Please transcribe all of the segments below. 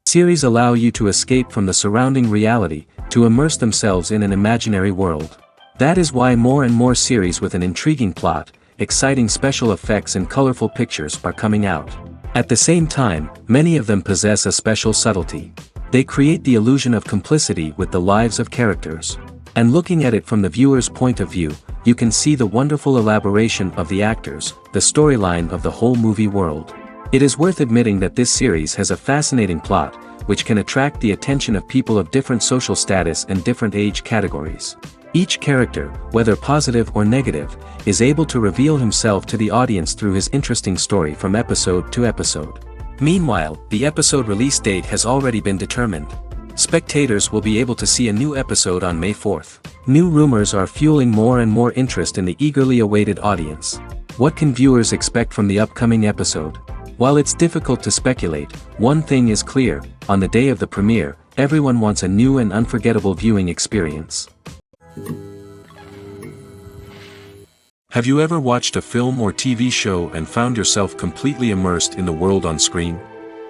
Series allow you to escape from the surrounding reality, to immerse themselves in an imaginary world. That is why more and more series with an intriguing plot, exciting special effects and colorful pictures are coming out. At the same time, many of them possess a special subtlety. They create the illusion of complicity with the lives of characters. And looking at it from the viewer's point of view, you can see the wonderful elaboration of the actors, the storyline of the whole movie world. It is worth admitting that this series has a fascinating plot, which can attract the attention of people of different social status and different age categories. Each character, whether positive or negative, is able to reveal himself to the audience through his interesting story from episode to episode. Meanwhile, the episode release date has already been determined. Spectators will be able to see a new episode on May 4th. New rumors are fueling more and more interest in the eagerly awaited audience. What can viewers expect from the upcoming episode? While it's difficult to speculate, one thing is clear: on the day of the premiere, everyone wants a new and unforgettable viewing experience. Have you ever watched a film or TV show and found yourself completely immersed in the world on screen?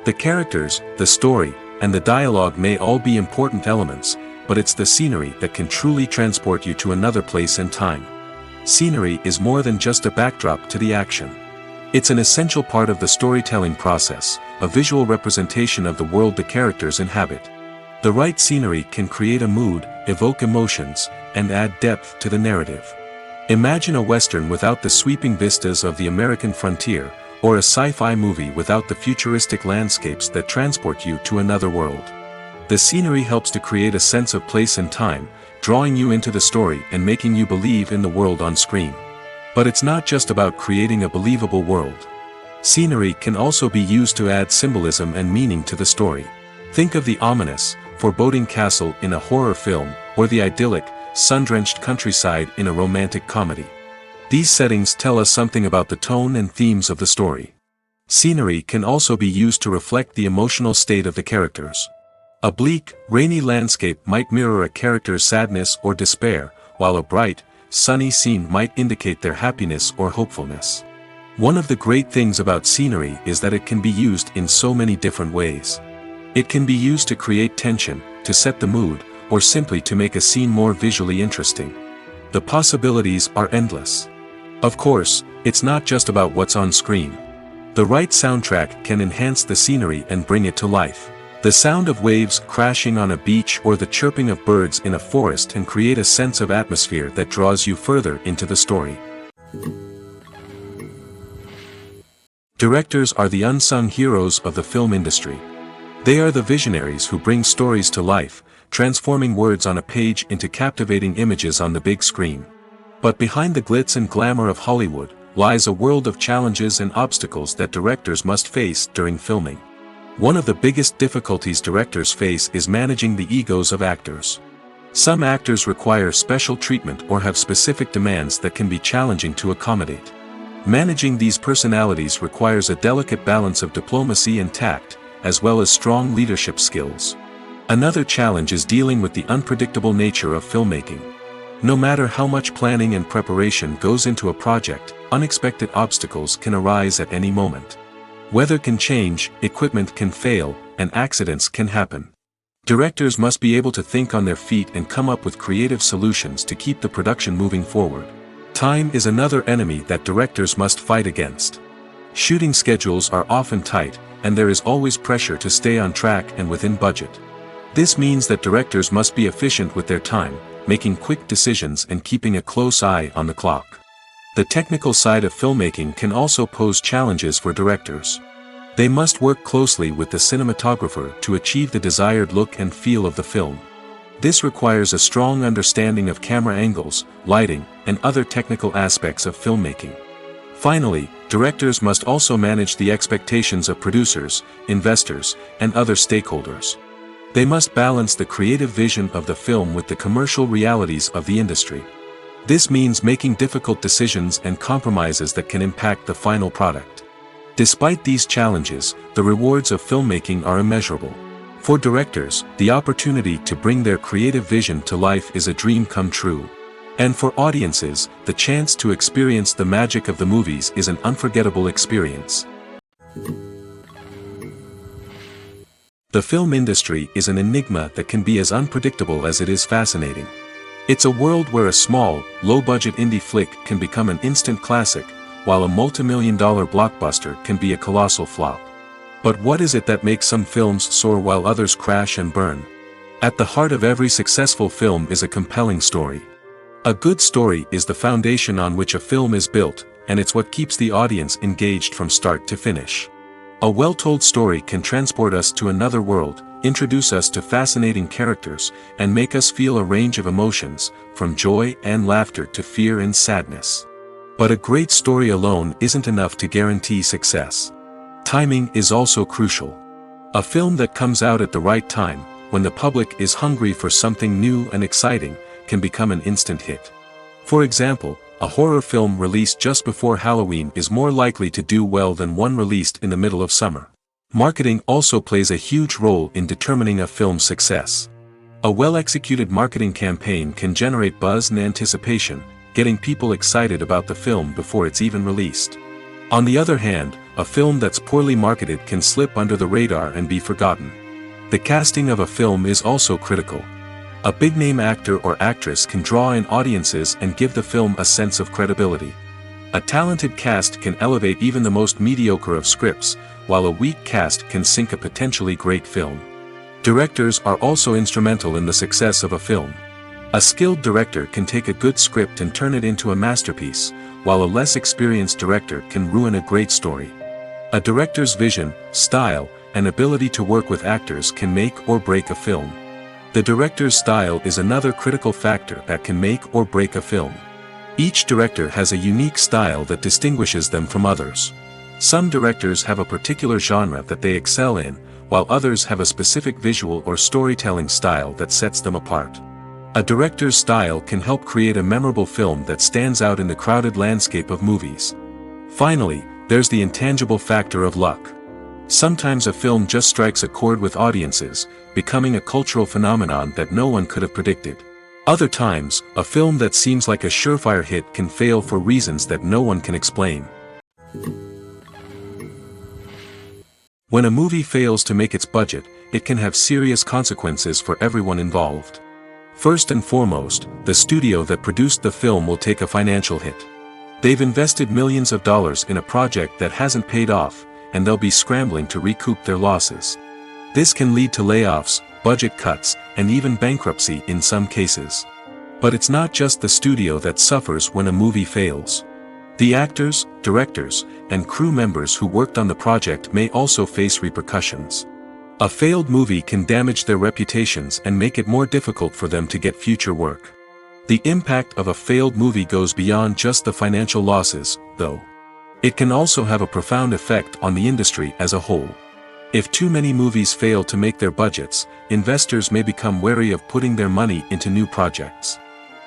The characters, the story, and the dialogue may all be important elements, but it's the scenery that can truly transport you to another place and time. Scenery is more than just a backdrop to the action. It's an essential part of the storytelling process, a visual representation of the world the characters inhabit. The right scenery can create a mood, evoke emotions, and add depth to the narrative. Imagine a Western without the sweeping vistas of the American frontier, or a sci-fi movie without the futuristic landscapes that transport you to another world. The scenery helps to create a sense of place and time, drawing you into the story and making you believe in the world on screen. But it's not just about creating a believable world. Scenery can also be used to add symbolism and meaning to the story. Think of the ominous, foreboding castle in a horror film, or the idyllic, sun-drenched countryside in a romantic comedy. These settings tell us something about the tone and themes of the story. Scenery can also be used to reflect the emotional state of the characters. A bleak, rainy landscape might mirror a character's sadness or despair, while a bright, sunny scene might indicate their happiness or hopefulness. One of the great things about scenery is that it can be used in so many different ways. It can be used to create tension, to set the mood, or simply to make a scene more visually interesting. The possibilities are endless. Of course, it's not just about what's on screen. The right soundtrack can enhance the scenery and bring it to life. The sound of waves crashing on a beach or the chirping of birds in a forest can create a sense of atmosphere that draws you further into the story. Directors are the unsung heroes of the film industry. They are the visionaries who bring stories to life, transforming words on a page into captivating images on the big screen. But behind the glitz and glamour of Hollywood lies a world of challenges and obstacles that directors must face during filming. One of the biggest difficulties directors face is managing the egos of actors. Some actors require special treatment or have specific demands that can be challenging to accommodate. Managing these personalities requires a delicate balance of diplomacy and tact, as well as strong leadership skills. Another challenge is dealing with the unpredictable nature of filmmaking. No matter how much planning and preparation goes into a project, unexpected obstacles can arise at any moment. Weather can change, equipment can fail, and accidents can happen. Directors must be able to think on their feet and come up with creative solutions to keep the production moving forward. Time is another enemy that directors must fight against. Shooting schedules are often tight, and there is always pressure to stay on track and within budget. This means that directors must be efficient with their time, making quick decisions and keeping a close eye on the clock. The technical side of filmmaking can also pose challenges for directors. They must work closely with the cinematographer to achieve the desired look and feel of the film. This requires a strong understanding of camera angles, lighting, and other technical aspects of filmmaking. Finally, directors must also manage the expectations of producers, investors, and other stakeholders. They must balance the creative vision of the film with the commercial realities of the industry. This means making difficult decisions and compromises that can impact the final product. Despite these challenges, the rewards of filmmaking are immeasurable. For directors, the opportunity to bring their creative vision to life is a dream come true. And for audiences, the chance to experience the magic of the movies is an unforgettable experience. The film industry is an enigma that can be as unpredictable as it is fascinating. It's a world where a small, low-budget indie flick can become an instant classic, while a multi-million-dollar blockbuster can be a colossal flop. But what is it that makes some films soar while others crash and burn? At the heart of every successful film is a compelling story. A good story is the foundation on which a film is built, and it's what keeps the audience engaged from start to finish. A well-told story can transport us to another world, introduce us to fascinating characters, and make us feel a range of emotions, from joy and laughter to fear and sadness. But a great story alone isn't enough to guarantee success. Timing is also crucial. A film that comes out at the right time, when the public is hungry for something new and exciting, can become an instant hit. For example, a horror film released just before Halloween is more likely to do well than one released in the middle of summer. Marketing also plays a huge role in determining a film's success. A well-executed marketing campaign can generate buzz and anticipation, getting people excited about the film before it's even released. On the other hand, a film that's poorly marketed can slip under the radar and be forgotten. The casting of a film is also critical. A big-name actor or actress can draw in audiences and give the film a sense of credibility. A talented cast can elevate even the most mediocre of scripts, while a weak cast can sink a potentially great film. Directors are also instrumental in the success of a film. A skilled director can take a good script and turn it into a masterpiece, while a less experienced director can ruin a great story. A director's vision, style, and ability to work with actors can make or break a film. The director's style is another critical factor that can make or break a film. Each director has a unique style that distinguishes them from others. Some directors have a particular genre that they excel in, while others have a specific visual or storytelling style that sets them apart. A director's style can help create a memorable film that stands out in the crowded landscape of movies. Finally, there's the intangible factor of luck. Sometimes a film just strikes a chord with audiences, becoming a cultural phenomenon that no one could have predicted. Other times, a film that seems like a surefire hit can fail for reasons that no one can explain. When a movie fails to make its budget, it can have serious consequences for everyone involved. First and foremost, the studio that produced the film will take a financial hit. They've invested millions of dollars in a project that hasn't paid off, and they'll be scrambling to recoup their losses. This can lead to layoffs, budget cuts, and even bankruptcy in some cases. But it's not just the studio that suffers when a movie fails. The actors, directors, and crew members who worked on the project may also face repercussions. A failed movie can damage their reputations and make it more difficult for them to get future work. The impact of a failed movie goes beyond just the financial losses, though. It can also have a profound effect on the industry as a whole. If too many movies fail to make their budgets, investors may become wary of putting their money into new projects.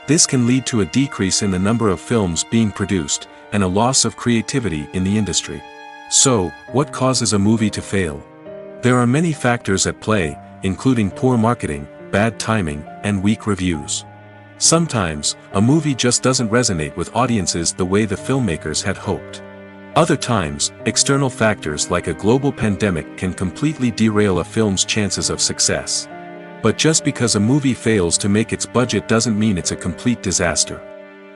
This can lead to a decrease in the number of films being produced, and a loss of creativity in the industry. So, what causes a movie to fail? There are many factors at play, including poor marketing, bad timing, and weak reviews. Sometimes, a movie just doesn't resonate with audiences the way the filmmakers had hoped. Other times, external factors like a global pandemic can completely derail a film's chances of success. But just because a movie fails to make its budget doesn't mean it's a complete disaster.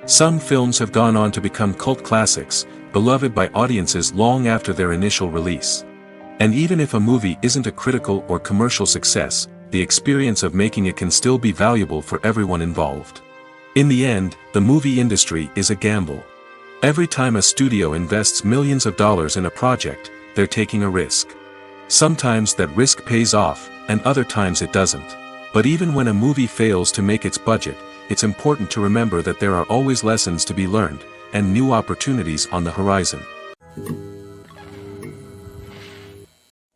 Some films have gone on to become cult classics, beloved by audiences long after their initial release. And even if a movie isn't a critical or commercial success, the experience of making it can still be valuable for everyone involved. In the end, the movie industry is a gamble. Every time a studio invests millions of dollars in a project, they're taking a risk. Sometimes that risk pays off, and other times it doesn't. But even when a movie fails to make its budget, it's important to remember that there are always lessons to be learned, and new opportunities on the horizon.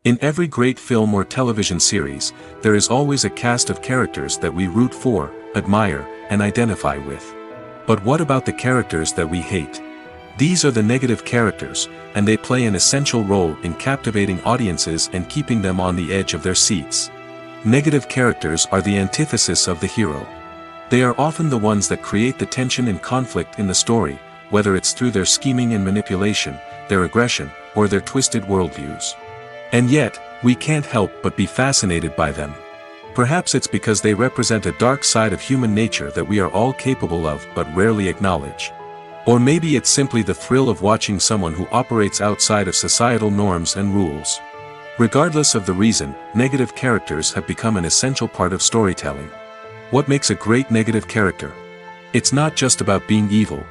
In every great film or television series, there is always a cast of characters that we root for, admire, and identify with. But what about the characters that we hate? These are the negative characters, and they play an essential role in captivating audiences and keeping them on the edge of their seats. Negative characters are the antithesis of the hero. They are often the ones that create the tension and conflict in the story, whether it's through their scheming and manipulation, their aggression, or their twisted worldviews. And yet, we can't help but be fascinated by them. Perhaps it's because they represent a dark side of human nature that we are all capable of but rarely acknowledge. Or maybe it's simply the thrill of watching someone who operates outside of societal norms and rules. Regardless of the reason, negative characters have become an essential part of storytelling. What makes a great negative character? It's not just about being evil.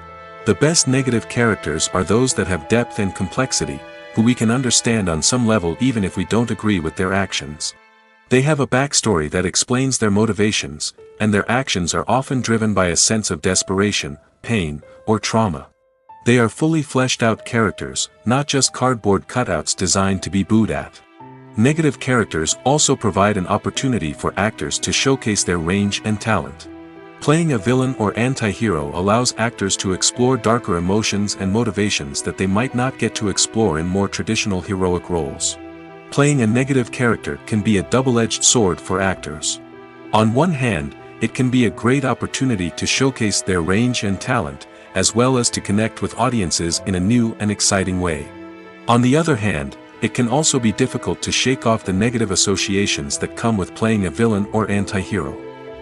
The best negative characters are those that have depth and complexity, who we can understand on some level even if we don't agree with their actions. They have a backstory that explains their motivations, and their actions are often driven by a sense of desperation, pain, or trauma. They are fully fleshed out characters, not just cardboard cutouts designed to be booed at. Negative characters also provide an opportunity for actors to showcase their range and talent. Playing a villain or anti-hero allows actors to explore darker emotions and motivations that they might not get to explore in more traditional heroic roles. Playing a negative character can be a double-edged sword for actors. On one hand, it can be a great opportunity to showcase their range and talent, as well as to connect with audiences in a new and exciting way. On the other hand, it can also be difficult to shake off the negative associations that come with playing a villain or anti-hero.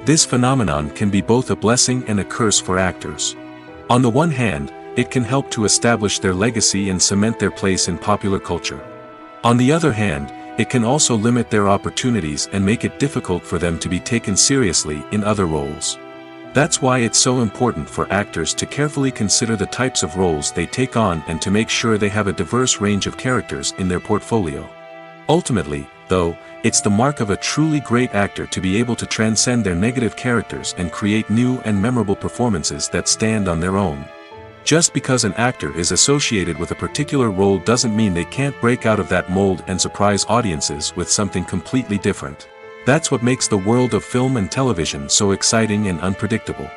This phenomenon can be both a blessing and a curse for actors. On the one hand, it can help to establish their legacy and cement their place in popular culture. On the other hand, it can also limit their opportunities and make it difficult for them to be taken seriously in other roles. That's why it's so important for actors to carefully consider the types of roles they take on and to make sure they have a diverse range of characters in their portfolio. Ultimately, though, it's the mark of a truly great actor to be able to transcend their negative characters and create new and memorable performances that stand on their own. Just because an actor is associated with a particular role doesn't mean they can't break out of that mold and surprise audiences with something completely different. That's what makes the world of film and television so exciting and unpredictable.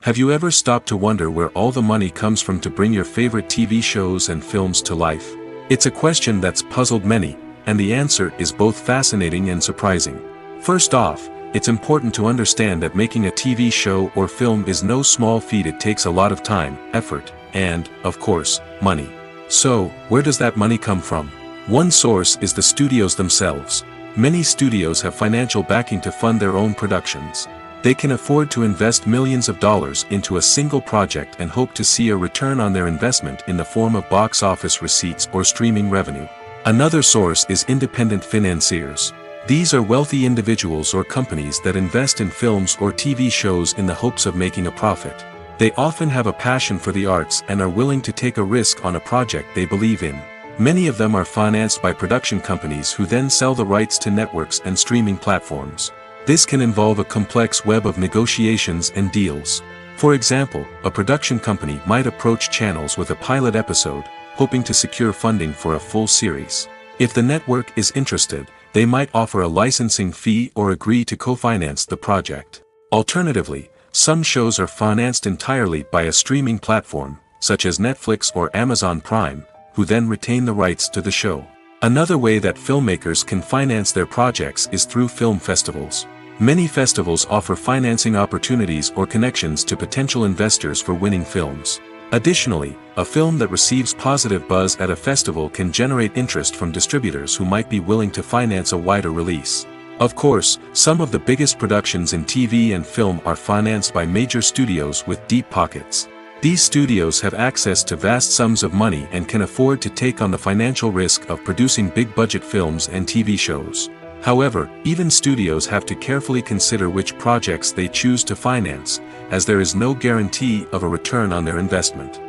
Have you ever stopped to wonder where all the money comes from to bring your favorite TV shows and films to life? It's a question that's puzzled many, and the answer is both fascinating and surprising. First off, it's important to understand that making a TV show or film is no small feat. It takes a lot of time, effort, and, of course, money. So, where does that money come from? One source is the studios themselves. Many studios have financial backing to fund their own productions. They can afford to invest millions of dollars into a single project and hope to see a return on their investment in the form of box office receipts or streaming revenue. Another source is independent financiers. These are wealthy individuals or companies that invest in films or TV shows in the hopes of making a profit. They often have a passion for the arts and are willing to take a risk on a project they believe in. Many of them are financed by production companies who then sell the rights to networks and streaming platforms. This can involve a complex web of negotiations and deals. For example, a production company might approach channels with a pilot episode, hoping to secure funding for a full series. If the network is interested, they might offer a licensing fee or agree to co-finance the project. Alternatively, some shows are financed entirely by a streaming platform, such as Netflix or Amazon Prime, who then retain the rights to the show. Another way that filmmakers can finance their projects is through film festivals. Many festivals offer financing opportunities or connections to potential investors for winning films. Additionally, a film that receives positive buzz at a festival can generate interest from distributors who might be willing to finance a wider release. Of course, some of the biggest productions in TV and film are financed by major studios with deep pockets. These studios have access to vast sums of money and can afford to take on the financial risk of producing big-budget films and TV shows. However, even studios have to carefully consider which projects they choose to finance, as there is no guarantee of a return on their investment.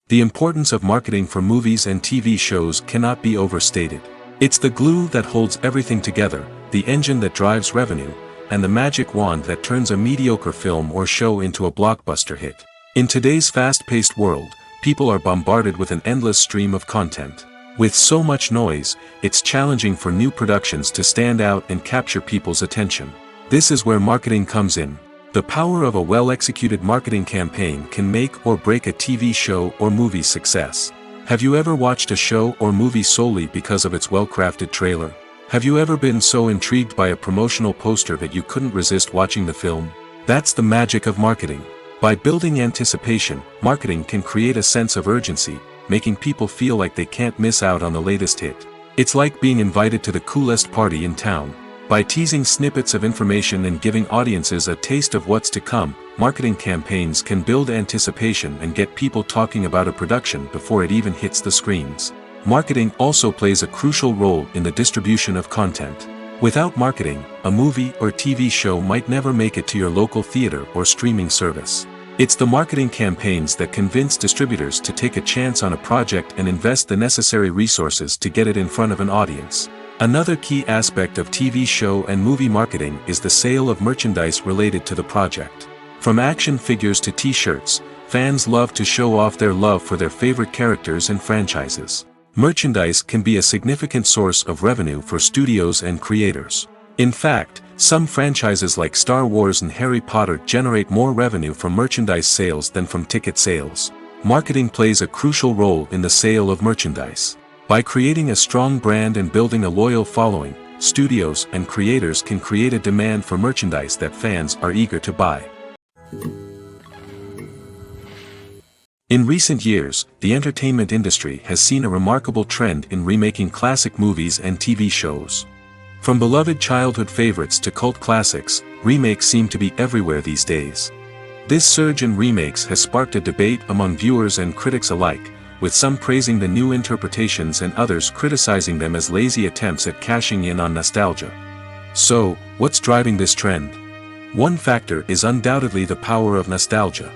The importance of marketing for movies and TV shows cannot be overstated. It's the glue that holds everything together, the engine that drives revenue, and the magic wand that turns a mediocre film or show into a blockbuster hit. In today's fast-paced world, people are bombarded with an endless stream of content. With so much noise, it's challenging for new productions to stand out and capture people's attention. This is where marketing comes in. The power of a well-executed marketing campaign can make or break a TV show or movie's success. Have you ever watched a show or movie solely because of its well-crafted trailer? Have you ever been so intrigued by a promotional poster that you couldn't resist watching the film? That's the magic of marketing. By building anticipation, marketing can create a sense of urgency, making people feel like they can't miss out on the latest hit. It's like being invited to the coolest party in town. By teasing snippets of information and giving audiences a taste of what's to come, marketing campaigns can build anticipation and get people talking about a production before it even hits the screens. Marketing also plays a crucial role in the distribution of content. Without marketing, a movie or TV show might never make it to your local theater or streaming service. It's the marketing campaigns that convince distributors to take a chance on a project and invest the necessary resources to get it in front of an audience. Another key aspect of TV show and movie marketing is the sale of merchandise related to the project. From action figures to t-shirts, fans love to show off their love for their favorite characters and franchises. Merchandise can be a significant source of revenue for studios and creators. In fact, some franchises like Star Wars and Harry Potter generate more revenue from merchandise sales than from ticket sales. Marketing plays a crucial role in the sale of merchandise. By creating a strong brand and building a loyal following, studios and creators can create a demand for merchandise that fans are eager to buy. In recent years, the entertainment industry has seen a remarkable trend in remaking classic movies and TV shows. From beloved childhood favorites to cult classics, remakes seem to be everywhere these days. This surge in remakes has sparked a debate among viewers and critics alike, with some praising the new interpretations and others criticizing them as lazy attempts at cashing in on nostalgia. So, what's driving this trend? One factor is undoubtedly the power of nostalgia.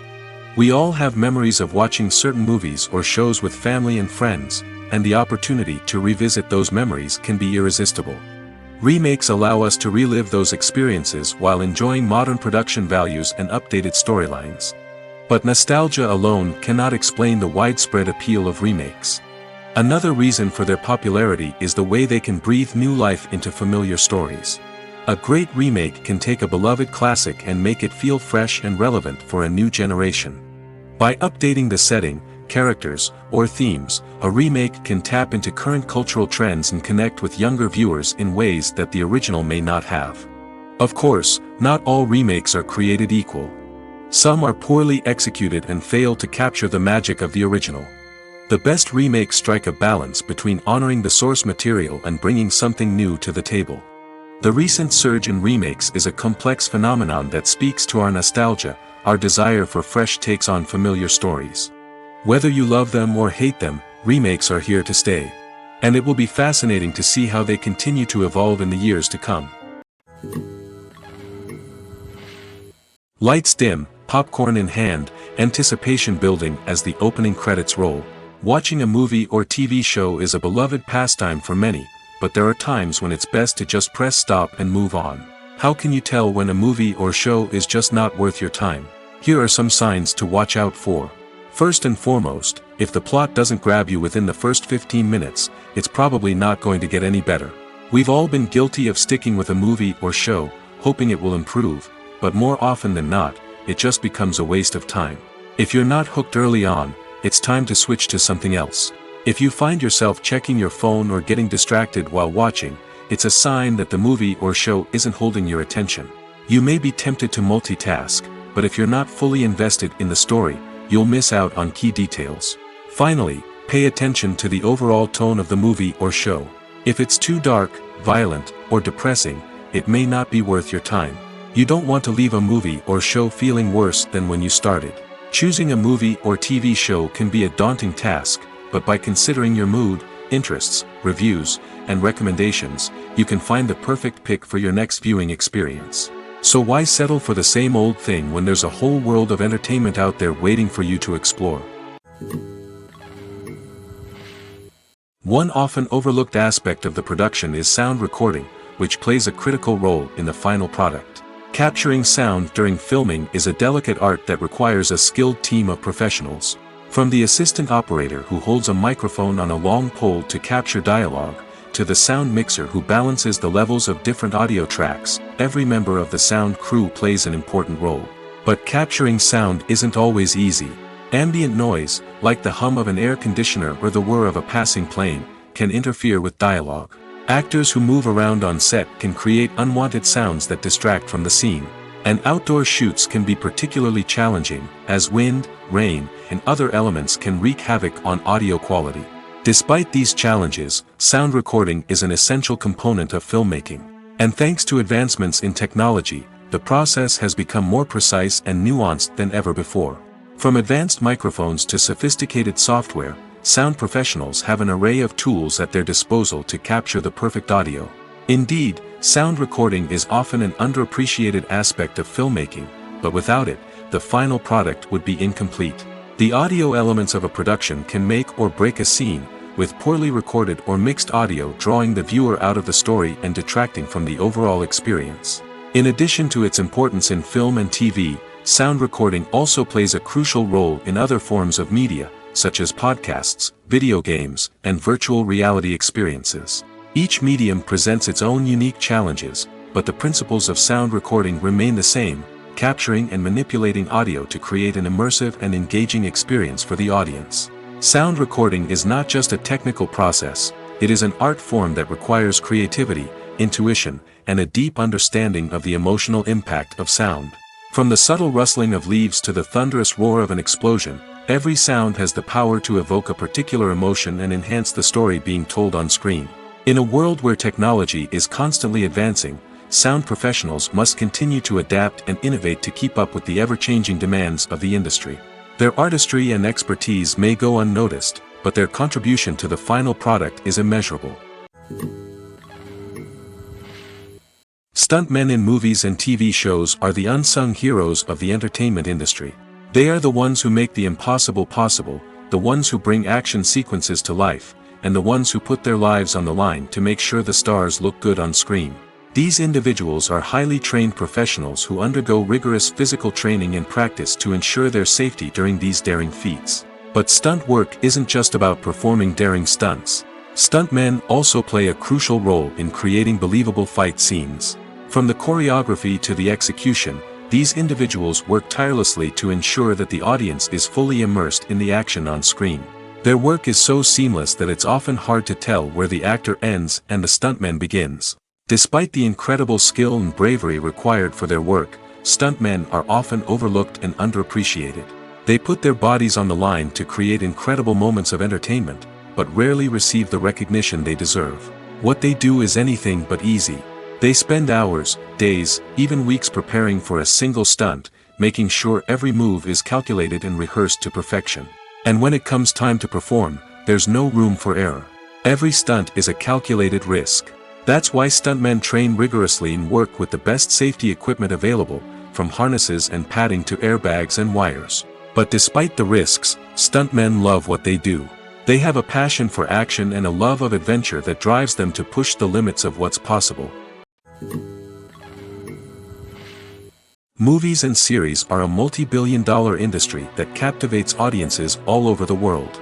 We all have memories of watching certain movies or shows with family and friends, and the opportunity to revisit those memories can be irresistible. Remakes allow us to relive those experiences while enjoying modern production values and updated storylines. But nostalgia alone cannot explain the widespread appeal of remakes. Another reason for their popularity is the way they can breathe new life into familiar stories. A great remake can take a beloved classic and make it feel fresh and relevant for a new generation. By updating the setting, characters, or themes, a remake can tap into current cultural trends and connect with younger viewers in ways that the original may not have. Of course, not all remakes are created equal. Some are poorly executed and fail to capture the magic of the original. The best remakes strike a balance between honoring the source material and bringing something new to the table. The recent surge in remakes is a complex phenomenon that speaks to our nostalgia, our desire for fresh takes on familiar stories. Whether you love them or hate them, remakes are here to stay. And it will be fascinating to see how they continue to evolve in the years to come. Lights dim, popcorn in hand, anticipation building as the opening credits roll. Watching a movie or TV show is a beloved pastime for many, but there are times when it's best to just press stop and move on. How can you tell when a movie or show is just not worth your time? Here are some signs to watch out for. First and foremost, if the plot doesn't grab you within the first 15 minutes, it's probably not going to get any better. We've all been guilty of sticking with a movie or show, hoping it will improve, but more often than not, it just becomes a waste of time. If you're not hooked early on, it's time to switch to something else. If you find yourself checking your phone or getting distracted while watching, it's a sign that the movie or show isn't holding your attention. You may be tempted to multitask, but if you're not fully invested in the story, you'll miss out on key details. Finally, pay attention to the overall tone of the movie or show. If it's too dark, violent, or depressing, it may not be worth your time. You don't want to leave a movie or show feeling worse than when you started. Choosing a movie or TV show can be a daunting task, but by considering your mood, interests, reviews, and recommendations, you can find the perfect pick for your next viewing experience. So why settle for the same old thing when there's a whole world of entertainment out there waiting for you to explore? One often overlooked aspect of the production is sound recording, which plays a critical role in the final product. Capturing sound during filming is a delicate art that requires a skilled team of professionals. From the assistant operator who holds a microphone on a long pole to capture dialogue, to the sound mixer who balances the levels of different audio tracks, every member of the sound crew plays an important role. But capturing sound isn't always easy. Ambient noise, like the hum of an air conditioner or the whir of a passing plane, can interfere with dialogue. Actors who move around on set can create unwanted sounds that distract from the scene. And outdoor shoots can be particularly challenging, as wind, rain, and other elements can wreak havoc on audio quality. Despite these challenges, sound recording is an essential component of filmmaking. And thanks to advancements in technology, the process has become more precise and nuanced than ever before. From advanced microphones to sophisticated software, sound professionals have an array of tools at their disposal to capture the perfect audio. Indeed, sound recording is often an underappreciated aspect of filmmaking, but without it, the final product would be incomplete. The audio elements of a production can make or break a scene, with poorly recorded or mixed audio drawing the viewer out of the story and detracting from the overall experience. In addition to its importance in film and TV, sound recording also plays a crucial role in other forms of media, such as podcasts, video games, and virtual reality experiences. Each medium presents its own unique challenges, but the principles of sound recording remain the same, capturing and manipulating audio to create an immersive and engaging experience for the audience. Sound recording is not just a technical process, it is an art form that requires creativity, intuition, and a deep understanding of the emotional impact of sound. From the subtle rustling of leaves to the thunderous roar of an explosion, every sound has the power to evoke a particular emotion and enhance the story being told on screen. In a world where technology is constantly advancing, sound professionals must continue to adapt and innovate to keep up with the ever-changing demands of the industry. Their artistry and expertise may go unnoticed, but their contribution to the final product is immeasurable. Stuntmen in movies and TV shows are the unsung heroes of the entertainment industry. They are the ones who make the impossible possible, the ones who bring action sequences to life, and the ones who put their lives on the line to make sure the stars look good on screen. These individuals are highly trained professionals who undergo rigorous physical training and practice to ensure their safety during these daring feats. But stunt work isn't just about performing daring stunts. Stuntmen also play a crucial role in creating believable fight scenes. From the choreography to the execution, these individuals work tirelessly to ensure that the audience is fully immersed in the action on screen. Their work is so seamless that it's often hard to tell where the actor ends and the stuntman begins. Despite the incredible skill and bravery required for their work, stuntmen are often overlooked and underappreciated. They put their bodies on the line to create incredible moments of entertainment, but rarely receive the recognition they deserve. What they do is anything but easy. They spend hours, days, even weeks preparing for a single stunt, making sure every move is calculated and rehearsed to perfection. And when it comes time to perform, there's no room for error. Every stunt is a calculated risk. That's why stuntmen train rigorously and work with the best safety equipment available, from harnesses and padding to airbags and wires. But despite the risks, stuntmen love what they do. They have a passion for action and a love of adventure that drives them to push the limits of what's possible. Movies and series are a multi-billion-dollar industry that captivates audiences all over the world.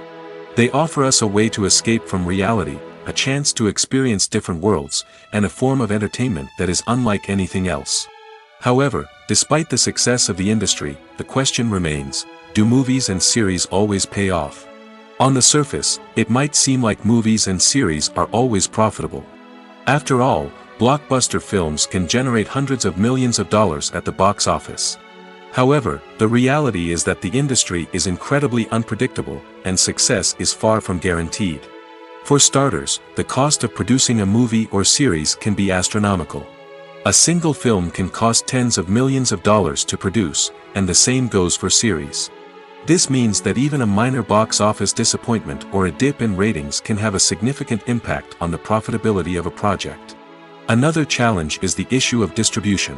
They offer us a way to escape from reality, a chance to experience different worlds, and a form of entertainment that is unlike anything else. However, despite the success of the industry, the question remains, do movies and series always pay off? On the surface, it might seem like movies and series are always profitable. After all, blockbuster films can generate hundreds of millions of dollars at the box office. However, the reality is that the industry is incredibly unpredictable, and success is far from guaranteed. For starters, the cost of producing a movie or series can be astronomical. A single film can cost tens of millions of dollars to produce, and the same goes for series. This means that even a minor box office disappointment or a dip in ratings can have a significant impact on the profitability of a project. Another challenge is the issue of distribution.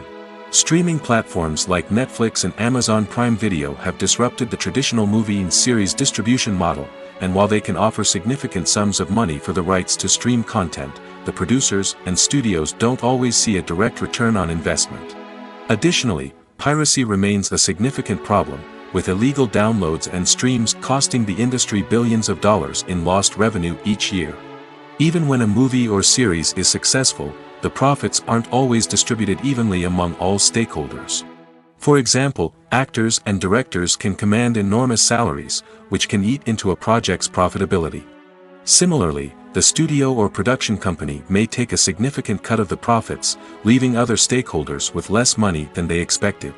Streaming platforms like Netflix and Amazon Prime Video have disrupted the traditional movie and series distribution model, and while they can offer significant sums of money for the rights to stream content, the producers and studios don't always see a direct return on investment. Additionally, piracy remains a significant problem, with illegal downloads and streams costing the industry billions of dollars in lost revenue each year. Even when a movie or series is successful, the profits aren't always distributed evenly among all stakeholders. For example, actors and directors can command enormous salaries, which can eat into a project's profitability. Similarly, the studio or production company may take a significant cut of the profits, leaving other stakeholders with less money than they expected.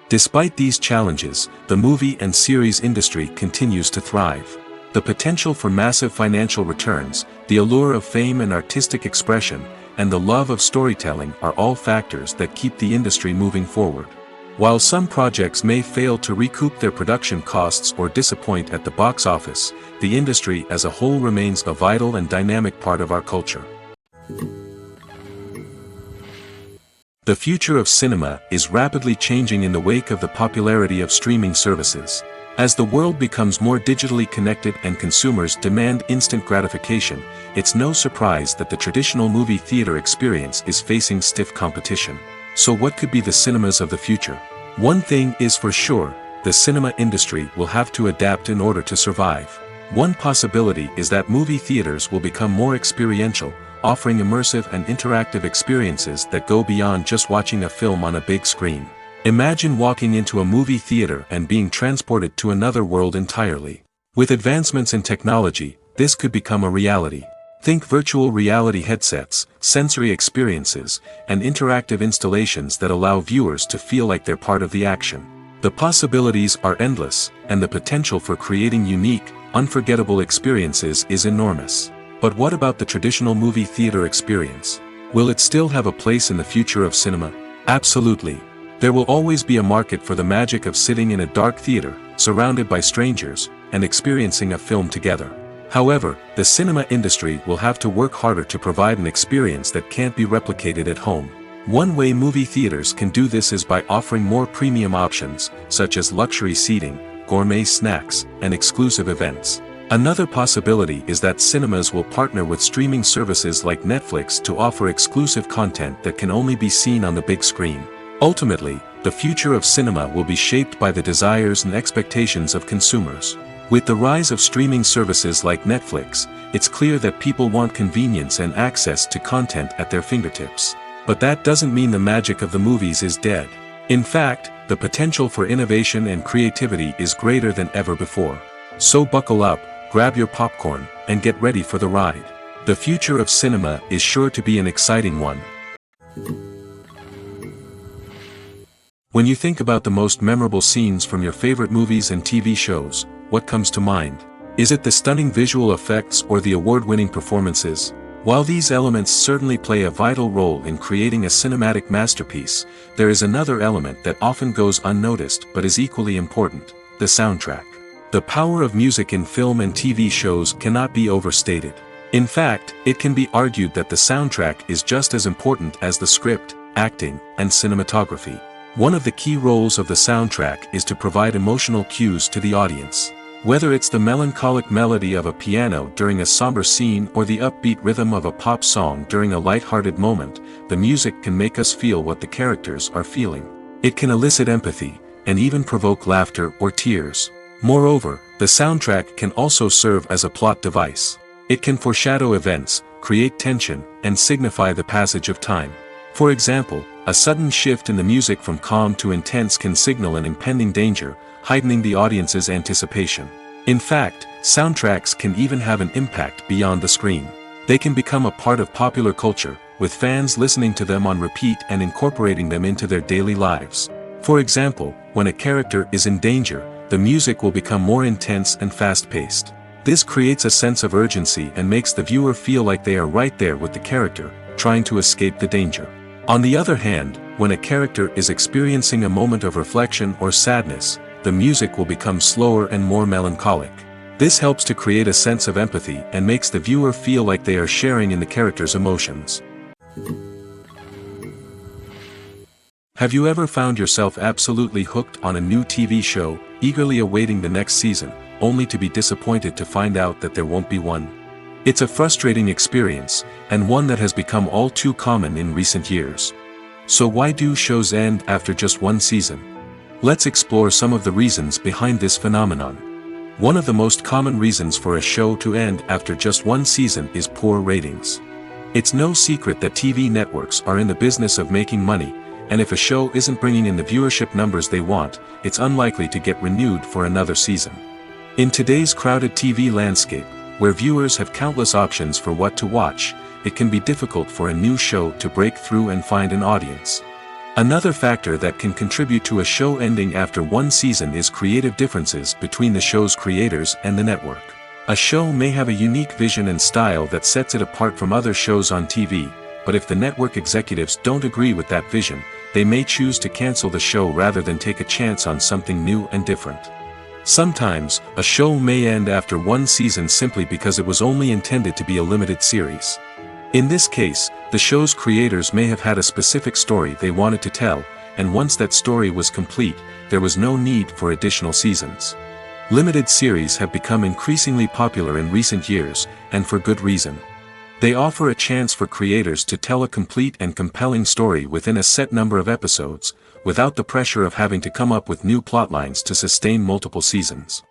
Despite these challenges, the movie and series industry continues to thrive. The potential for massive financial returns, the allure of fame and artistic expression, and the love of storytelling are all factors that keep the industry moving forward. While some projects may fail to recoup their production costs or disappoint at the box office, the industry as a whole remains a vital and dynamic part of our culture. The future of cinema is rapidly changing in the wake of the popularity of streaming services. As the world becomes more digitally connected and consumers demand instant gratification, it's no surprise that the traditional movie theater experience is facing stiff competition. So what could be the cinemas of the future? One thing is for sure, the cinema industry will have to adapt in order to survive. One possibility is that movie theaters will become more experiential, offering immersive and interactive experiences that go beyond just watching a film on a big screen. Imagine walking into a movie theater and being transported to another world entirely. With advancements in technology, this could become a reality. Think virtual reality headsets, sensory experiences, and interactive installations that allow viewers to feel like they're part of the action. The possibilities are endless, and the potential for creating unique, unforgettable experiences is enormous. But what about the traditional movie theater experience? Will it still have a place in the future of cinema? Absolutely. There will always be a market for the magic of sitting in a dark theater, surrounded by strangers, and experiencing a film together. However, the cinema industry will have to work harder to provide an experience that can't be replicated at home. One way movie theaters can do this is by offering more premium options, such as luxury seating, gourmet snacks, and exclusive events. Another possibility is that cinemas will partner with streaming services like Netflix to offer exclusive content that can only be seen on the big screen. Ultimately, the future of cinema will be shaped by the desires and expectations of consumers. With the rise of streaming services like Netflix, it's clear that people want convenience and access to content at their fingertips. But that doesn't mean the magic of the movies is dead. In fact, the potential for innovation and creativity is greater than ever before. So buckle up, grab your popcorn, and get ready for the ride. The future of cinema is sure to be an exciting one. When you think about the most memorable scenes from your favorite movies and TV shows, what comes to mind? Is it the stunning visual effects or the award-winning performances? While these elements certainly play a vital role in creating a cinematic masterpiece, there is another element that often goes unnoticed but is equally important: the soundtrack. The power of music in film and TV shows cannot be overstated. In fact, it can be argued that the soundtrack is just as important as the script, acting, and cinematography. One of the key roles of the soundtrack is to provide emotional cues to the audience. Whether it's the melancholic melody of a piano during a somber scene or the upbeat rhythm of a pop song during a light-hearted moment, the music can make us feel what the characters are feeling. It can elicit empathy, and even provoke laughter or tears. Moreover, the soundtrack can also serve as a plot device. It can foreshadow events, create tension, and signify the passage of time. For example, a sudden shift in the music from calm to intense can signal an impending danger, heightening the audience's anticipation. In fact, soundtracks can even have an impact beyond the screen. They can become a part of popular culture, with fans listening to them on repeat and incorporating them into their daily lives. For example, when a character is in danger, the music will become more intense and fast-paced. This creates a sense of urgency and makes the viewer feel like they are right there with the character, trying to escape the danger. On the other hand, when a character is experiencing a moment of reflection or sadness, the music will become slower and more melancholic. This helps to create a sense of empathy and makes the viewer feel like they are sharing in the character's emotions. Have you ever found yourself absolutely hooked on a new TV show, eagerly awaiting the next season, only to be disappointed to find out that there won't be one? It's a frustrating experience, and one that has become all too common in recent years. So why do shows end after just one season? Let's explore some of the reasons behind this phenomenon. One of the most common reasons for a show to end after just one season is poor ratings. It's no secret that TV networks are in the business of making money, and if a show isn't bringing in the viewership numbers they want, it's unlikely to get renewed for another season. In today's crowded TV landscape, where viewers have countless options for what to watch, it can be difficult for a new show to break through and find an audience. Another factor that can contribute to a show ending after one season is creative differences between the show's creators and the network. A show may have a unique vision and style that sets it apart from other shows on TV, but if the network executives don't agree with that vision, they may choose to cancel the show rather than take a chance on something new and different. Sometimes, a show may end after one season simply because it was only intended to be a limited series. In this case, the show's creators may have had a specific story they wanted to tell, and once that story was complete, there was no need for additional seasons. Limited series have become increasingly popular in recent years, and for good reason. They offer a chance for creators to tell a complete and compelling story within a set number of episodes, without the pressure of having to come up with new plotlines to sustain multiple seasons.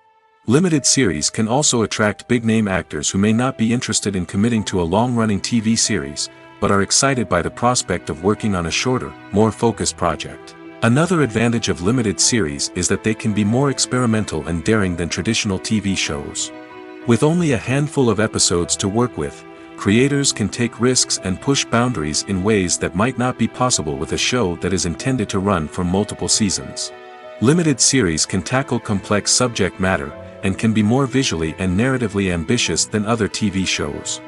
Limited series can also attract big-name actors who may not be interested in committing to a long-running TV series, but are excited by the prospect of working on a shorter, more focused project. Another advantage of limited series is that they can be more experimental and daring than traditional TV shows. With only a handful of episodes to work with, creators can take risks and push boundaries in ways that might not be possible with a show that is intended to run for multiple seasons. Limited series can tackle complex subject matter, and can be more visually and narratively ambitious than other TV shows.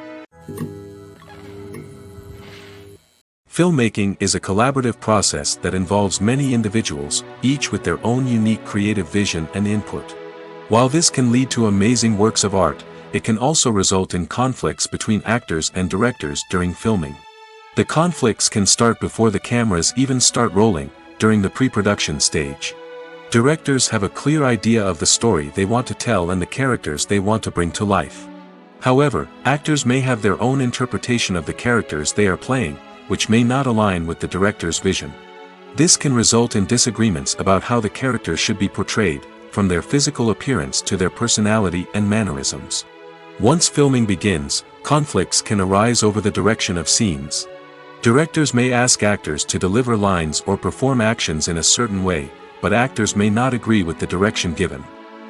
Filmmaking is a collaborative process that involves many individuals, each with their own unique creative vision and input. While this can lead to amazing works of art, it can also result in conflicts between actors and directors during filming. The conflicts can start before the cameras even start rolling, during the pre-production stage. Directors have a clear idea of the story they want to tell and the characters they want to bring to life. However, actors may have their own interpretation of the characters they are playing, which may not align with the director's vision. This can result in disagreements about how the characters should be portrayed, from their physical appearance to their personality and mannerisms. Once filming begins, conflicts can arise over the direction of scenes. Directors may ask actors to deliver lines or perform actions in a certain way, but actors may not agree with the direction given.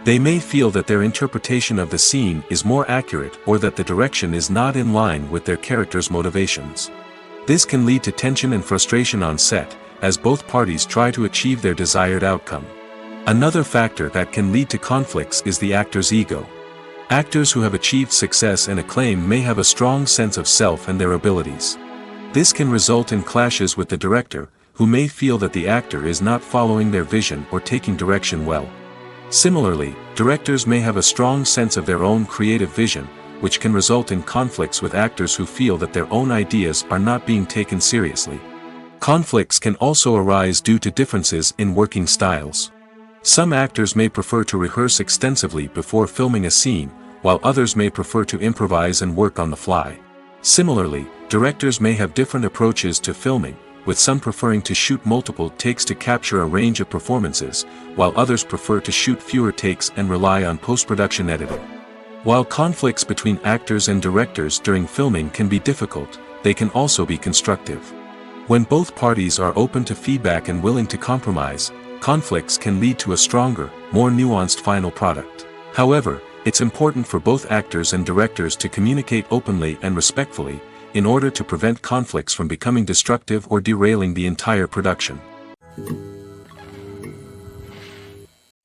They may feel that their interpretation of the scene is more accurate or that the direction is not in line with their character's motivations. This can lead to tension and frustration on set, as both parties try to achieve their desired outcome. Another factor that can lead to conflicts is the actor's ego. Actors who have achieved success and acclaim may have a strong sense of self and their abilities. This can result in clashes with the director, who may feel that the actor is not following their vision or taking direction well. Similarly, directors may have a strong sense of their own creative vision, which can result in conflicts with actors who feel that their own ideas are not being taken seriously. Conflicts can also arise due to differences in working styles. Some actors may prefer to rehearse extensively before filming a scene, while others may prefer to improvise and work on the fly. Similarly, directors may have different approaches to filming, with some preferring to shoot multiple takes to capture a range of performances, while others prefer to shoot fewer takes and rely on post-production editing. While conflicts between actors and directors during filming can be difficult, they can also be constructive. When both parties are open to feedback and willing to compromise, conflicts can lead to a stronger, more nuanced final product. However, it's important for both actors and directors to communicate openly and respectfully, in order to prevent conflicts from becoming destructive or derailing the entire production.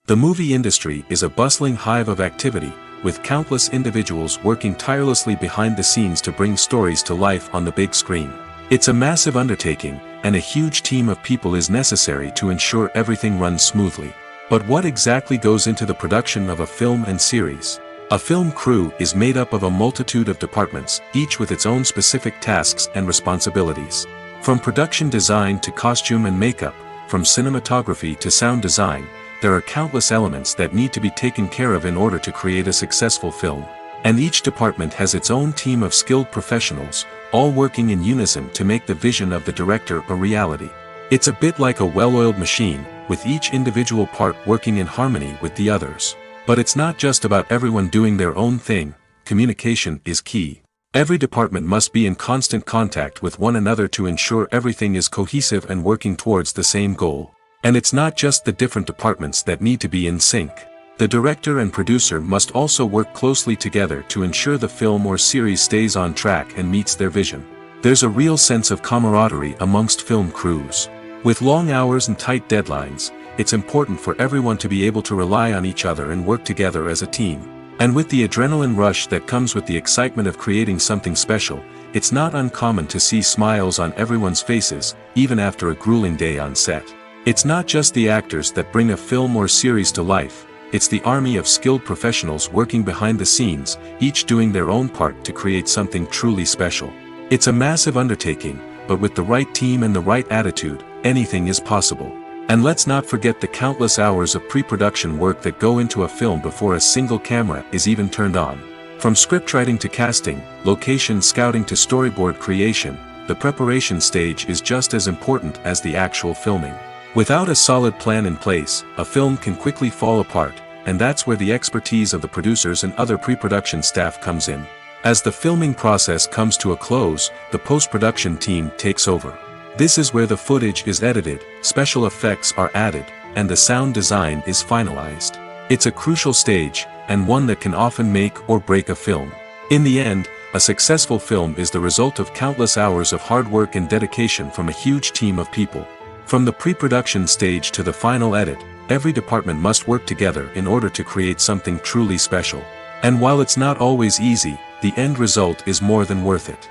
The movie industry is a bustling hive of activity, with countless individuals working tirelessly behind the scenes to bring stories to life on the big screen. It's a massive undertaking, and a huge team of people is necessary to ensure everything runs smoothly. But what exactly goes into the production of a film and series? A film crew is made up of a multitude of departments, each with its own specific tasks and responsibilities. From production design to costume and makeup, from cinematography to sound design, there are countless elements that need to be taken care of in order to create a successful film. And each department has its own team of skilled professionals, all working in unison to make the vision of the director a reality. It's a bit like a well-oiled machine, with each individual part working in harmony with the others. But it's not just about everyone doing their own thing. Communication is key. Every department must be in constant contact with one another to ensure everything is cohesive and working towards the same goal. And it's not just the different departments that need to be in sync. The director and producer must also work closely together to ensure the film or series stays on track and meets their vision. There's a real sense of camaraderie amongst film crews. With long hours and tight deadlines, it's important for everyone to be able to rely on each other and work together as a team. And with the adrenaline rush that comes with the excitement of creating something special, it's not uncommon to see smiles on everyone's faces, even after a grueling day on set. It's not just the actors that bring a film or series to life. It's the army of skilled professionals working behind the scenes, each doing their own part to create something truly special. It's a massive undertaking, but with the right team and the right attitude, anything is possible. And let's not forget the countless hours of pre-production work that go into a film before a single camera is even turned on. From scriptwriting to casting, location scouting to storyboard creation, the preparation stage is just as important as the actual filming. Without a solid plan in place, a film can quickly fall apart, and that's where the expertise of the producers and other pre-production staff comes in. As the filming process comes to a close, the post-production team takes over. This is where the footage is edited, special effects are added, and the sound design is finalized. It's a crucial stage, and one that can often make or break a film. In the end, a successful film is the result of countless hours of hard work and dedication from a huge team of people. From the pre-production stage to the final edit, every department must work together in order to create something truly special. And while it's not always easy, the end result is more than worth it.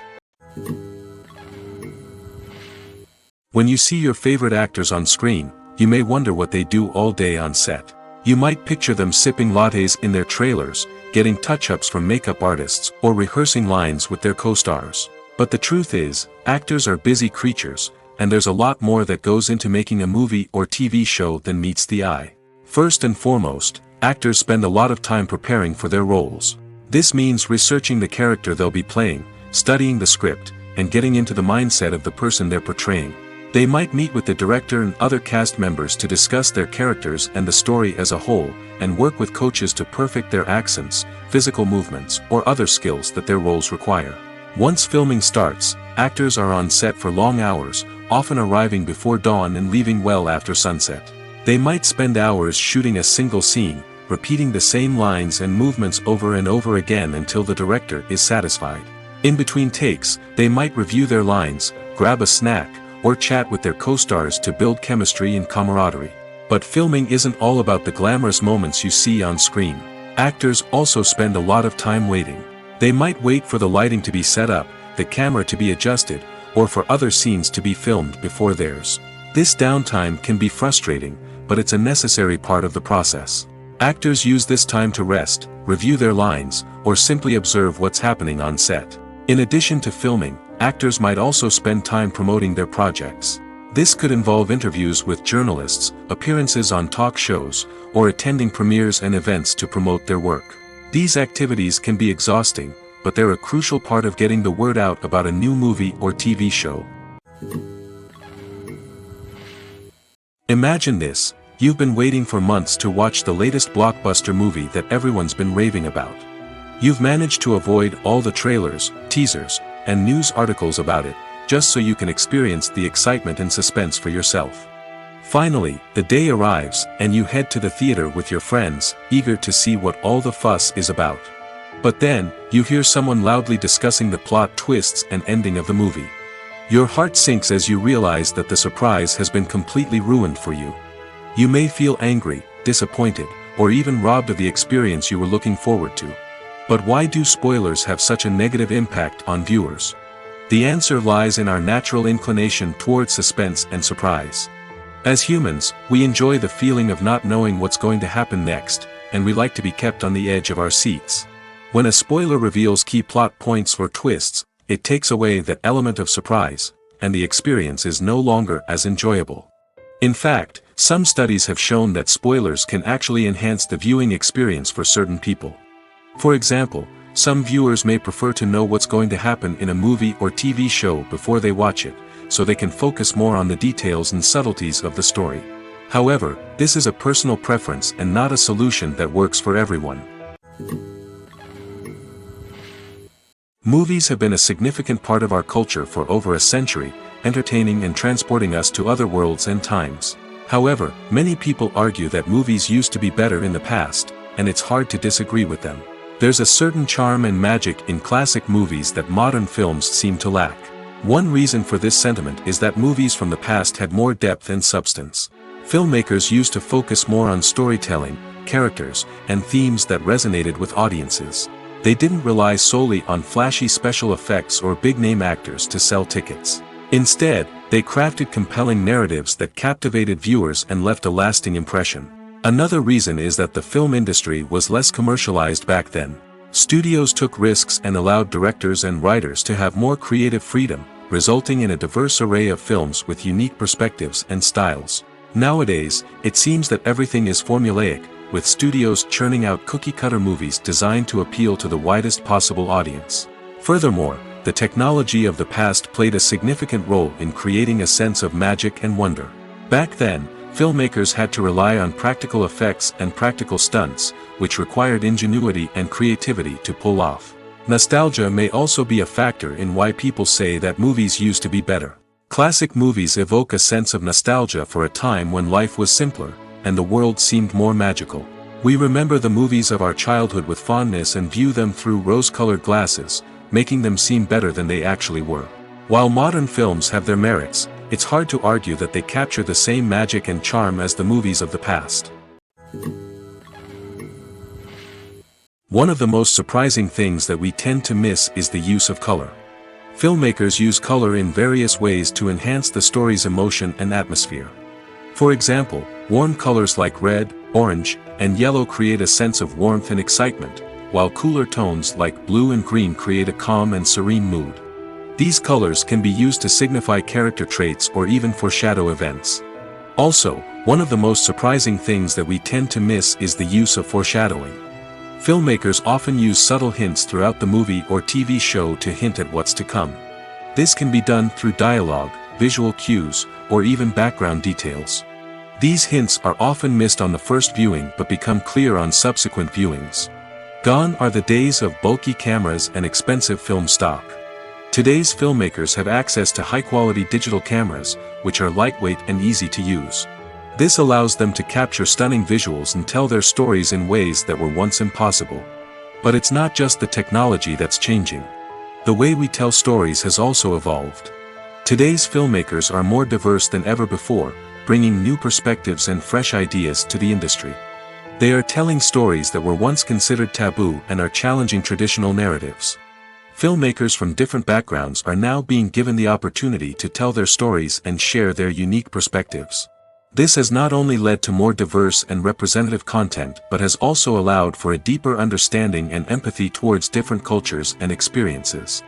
When you see your favorite actors on screen, you may wonder what they do all day on set. You might picture them sipping lattes in their trailers, getting touch-ups from makeup artists, or rehearsing lines with their co-stars. But the truth is, actors are busy creatures, and there's a lot more that goes into making a movie or TV show than meets the eye. First and foremost, actors spend a lot of time preparing for their roles. This means researching the character they'll be playing, studying the script, and getting into the mindset of the person they're portraying. They might meet with the director and other cast members to discuss their characters and the story as a whole, and work with coaches to perfect their accents, physical movements, or other skills that their roles require. Once filming starts, actors are on set for long hours, often arriving before dawn and leaving well after sunset. They might spend hours shooting a single scene, repeating the same lines and movements over and over again until the director is satisfied. In between takes, they might review their lines, grab a snack, or chat with their co-stars to build chemistry and camaraderie. But filming isn't all about the glamorous moments you see on screen. Actors also spend a lot of time waiting. They might wait for the lighting to be set up, the camera to be adjusted, or for other scenes to be filmed before theirs. This downtime can be frustrating, but it's a necessary part of the process. Actors use this time to rest, review their lines, or simply observe what's happening on set. In addition to filming, actors might also spend time promoting their projects. This could involve interviews with journalists, appearances on talk shows, or attending premieres and events to promote their work. These activities can be exhausting, but they're a crucial part of getting the word out about a new movie or TV show. Imagine this: you've been waiting for months to watch the latest blockbuster movie that everyone's been raving about. You've managed to avoid all the trailers, teasers, and news articles about it, just so you can experience the excitement and suspense for yourself. Finally, the day arrives, and you head to the theater with your friends, eager to see what all the fuss is about. But then, you hear someone loudly discussing the plot twists and ending of the movie. Your heart sinks as you realize that the surprise has been completely ruined for you. You may feel angry, disappointed, or even robbed of the experience you were looking forward to. But why do spoilers have such a negative impact on viewers? The answer lies in our natural inclination toward suspense and surprise. As humans, we enjoy the feeling of not knowing what's going to happen next, and we like to be kept on the edge of our seats. When a spoiler reveals key plot points or twists, it takes away that element of surprise, and the experience is no longer as enjoyable. In fact, some studies have shown that spoilers can actually enhance the viewing experience for certain people. For example, some viewers may prefer to know what's going to happen in a movie or TV show before they watch it, so they can focus more on the details and subtleties of the story. However, this is a personal preference and not a solution that works for everyone. Movies have been a significant part of our culture for over a century, entertaining and transporting us to other worlds and times. However, many people argue that movies used to be better in the past, and it's hard to disagree with them. There's a certain charm and magic in classic movies that modern films seem to lack. One reason for this sentiment is that movies from the past had more depth and substance. Filmmakers used to focus more on storytelling, characters, and themes that resonated with audiences. They didn't rely solely on flashy special effects or big-name actors to sell tickets. Instead, they crafted compelling narratives that captivated viewers and left a lasting impression. Another reason is that the film industry was less commercialized back then. Studios took risks and allowed directors and writers to have more creative freedom, resulting in a diverse array of films with unique perspectives and styles. Nowadays, it seems that everything is formulaic, with studios churning out cookie-cutter movies designed to appeal to the widest possible audience. Furthermore, the technology of the past played a significant role in creating a sense of magic and wonder. Back then, filmmakers had to rely on practical effects and practical stunts, which required ingenuity and creativity to pull off. Nostalgia may also be a factor in why people say that movies used to be better. Classic movies evoke a sense of nostalgia for a time when life was simpler, and the world seemed more magical. We remember the movies of our childhood with fondness and view them through rose-colored glasses, making them seem better than they actually were. While modern films have their merits, it's hard to argue that they capture the same magic and charm as the movies of the past. One of the most surprising things that we tend to miss is the use of color. Filmmakers use color in various ways to enhance the story's emotion and atmosphere. For example, warm colors like red, orange, and yellow create a sense of warmth and excitement, while cooler tones like blue and green create a calm and serene mood. These colors can be used to signify character traits or even foreshadow events. Also, one of the most surprising things that we tend to miss is the use of foreshadowing. Filmmakers often use subtle hints throughout the movie or TV show to hint at what's to come. This can be done through dialogue, visual cues, or even background details. These hints are often missed on the first viewing but become clear on subsequent viewings. Gone are the days of bulky cameras and expensive film stock. Today's filmmakers have access to high-quality digital cameras, which are lightweight and easy to use. This allows them to capture stunning visuals and tell their stories in ways that were once impossible. But it's not just the technology that's changing. The way we tell stories has also evolved. Today's filmmakers are more diverse than ever before, bringing new perspectives and fresh ideas to the industry. They are telling stories that were once considered taboo and are challenging traditional narratives. Filmmakers from different backgrounds are now being given the opportunity to tell their stories and share their unique perspectives. This has not only led to more diverse and representative content but has also allowed for a deeper understanding and empathy towards different cultures and experiences.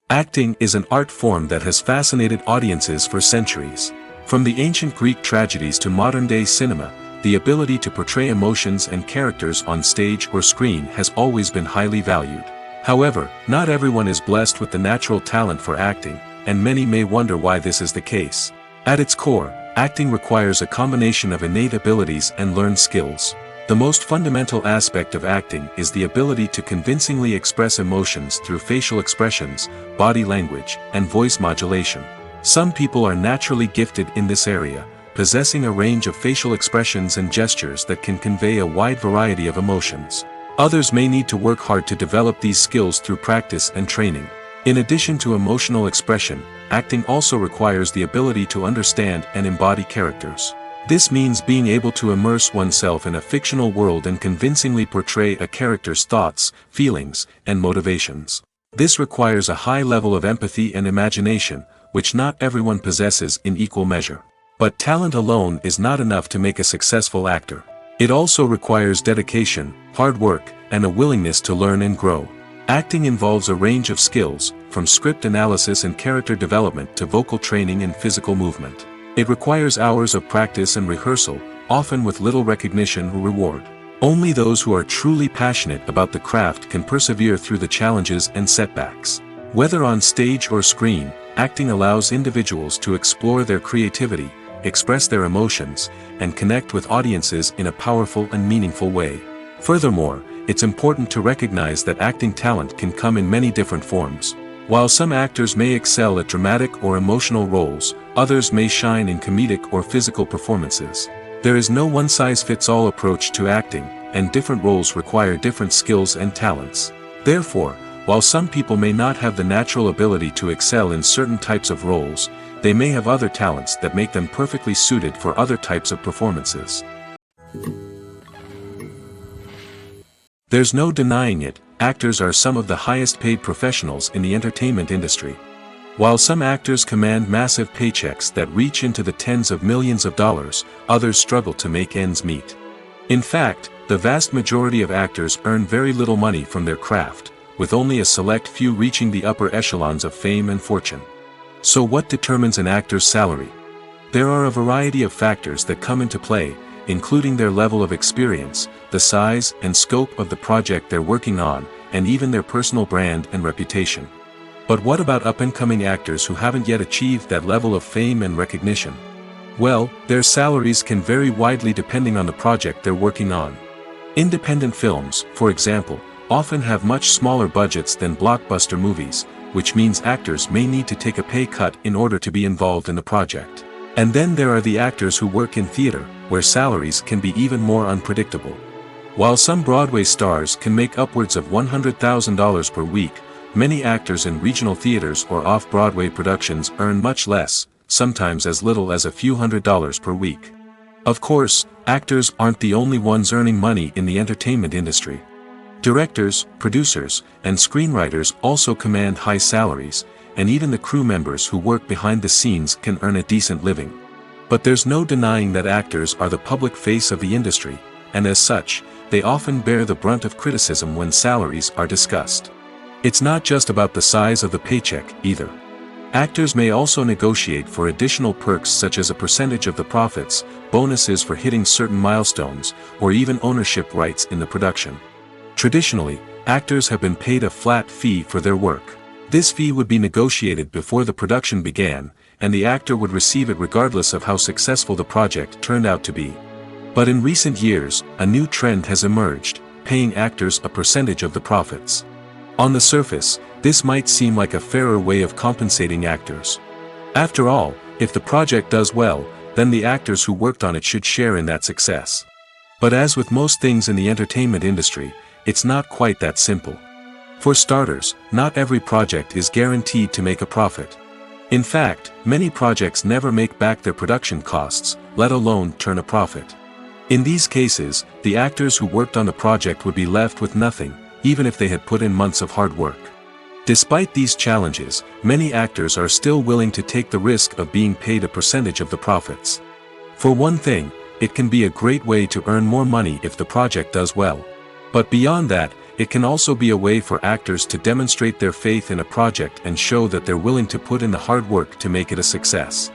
Acting is an art form that has fascinated audiences for centuries. From the ancient Greek tragedies to modern-day cinema, the ability to portray emotions and characters on stage or screen has always been highly valued. However, not everyone is blessed with the natural talent for acting, and many may wonder why this is the case. At its core, acting requires a combination of innate abilities and learned skills. The most fundamental aspect of acting is the ability to convincingly express emotions through facial expressions, body language, and voice modulation. Some people are naturally gifted in this area, possessing a range of facial expressions and gestures that can convey a wide variety of emotions. Others may need to work hard to develop these skills through practice and training. In addition to emotional expression, acting also requires the ability to understand and embody characters. This means being able to immerse oneself in a fictional world and convincingly portray a character's thoughts, feelings, and motivations. This requires a high level of empathy and imagination, which not everyone possesses in equal measure. But talent alone is not enough to make a successful actor. It also requires dedication, hard work, and a willingness to learn and grow. Acting involves a range of skills, from script analysis and character development to vocal training and physical movement. It requires hours of practice and rehearsal, often with little recognition or reward. Only those who are truly passionate about the craft can persevere through the challenges and setbacks. Whether on stage or screen, acting allows individuals to explore their creativity, express their emotions, and connect with audiences in a powerful and meaningful way. Furthermore, it's important to recognize that acting talent can come in many different forms. While some actors may excel at dramatic or emotional roles, others may shine in comedic or physical performances. There is no one-size-fits-all approach to acting, and different roles require different skills and talents. Therefore, while some people may not have the natural ability to excel in certain types of roles, they may have other talents that make them perfectly suited for other types of performances. There's no denying it, actors are some of the highest paid professionals in the entertainment industry. While some actors command massive paychecks that reach into the tens of millions of dollars, others struggle to make ends meet. In fact, the vast majority of actors earn very little money from their craft, with only a select few reaching the upper echelons of fame and fortune. So what determines an actor's salary? There are a variety of factors that come into play, including their level of experience, the size and scope of the project they're working on, and even their personal brand and reputation. But what about up-and-coming actors who haven't yet achieved that level of fame and recognition? Well, their salaries can vary widely depending on the project they're working on. Independent films, for example, often have much smaller budgets than blockbuster movies, which means actors may need to take a pay cut in order to be involved in the project. And then there are the actors who work in theater, where salaries can be even more unpredictable. While some Broadway stars can make upwards of $100,000 per week, many actors in regional theaters or off-Broadway productions earn much less, sometimes as little as a few $100s per week. Of course, actors aren't the only ones earning money in the entertainment industry. Directors, producers, and screenwriters also command high salaries, and even the crew members who work behind the scenes can earn a decent living. But there's no denying that actors are the public face of the industry, and as such, they often bear the brunt of criticism when salaries are discussed. It's not just about the size of the paycheck, either. Actors may also negotiate for additional perks such as a percentage of the profits, bonuses for hitting certain milestones, or even ownership rights in the production. Traditionally, actors have been paid a flat fee for their work. This fee would be negotiated before the production began, and the actor would receive it regardless of how successful the project turned out to be. But in recent years, a new trend has emerged, paying actors a percentage of the profits. On the surface, this might seem like a fairer way of compensating actors. After all, if the project does well, then the actors who worked on it should share in that success. But as with most things in the entertainment industry, it's not quite that simple. For starters, not every project is guaranteed to make a profit. In fact, many projects never make back their production costs, let alone turn a profit. In these cases, the actors who worked on the project would be left with nothing, even if they had put in months of hard work. Despite these challenges, many actors are still willing to take the risk of being paid a percentage of the profits. For one thing, it can be a great way to earn more money if the project does well. But beyond that, it can also be a way for actors to demonstrate their faith in a project and show that they're willing to put in the hard work to make it a success.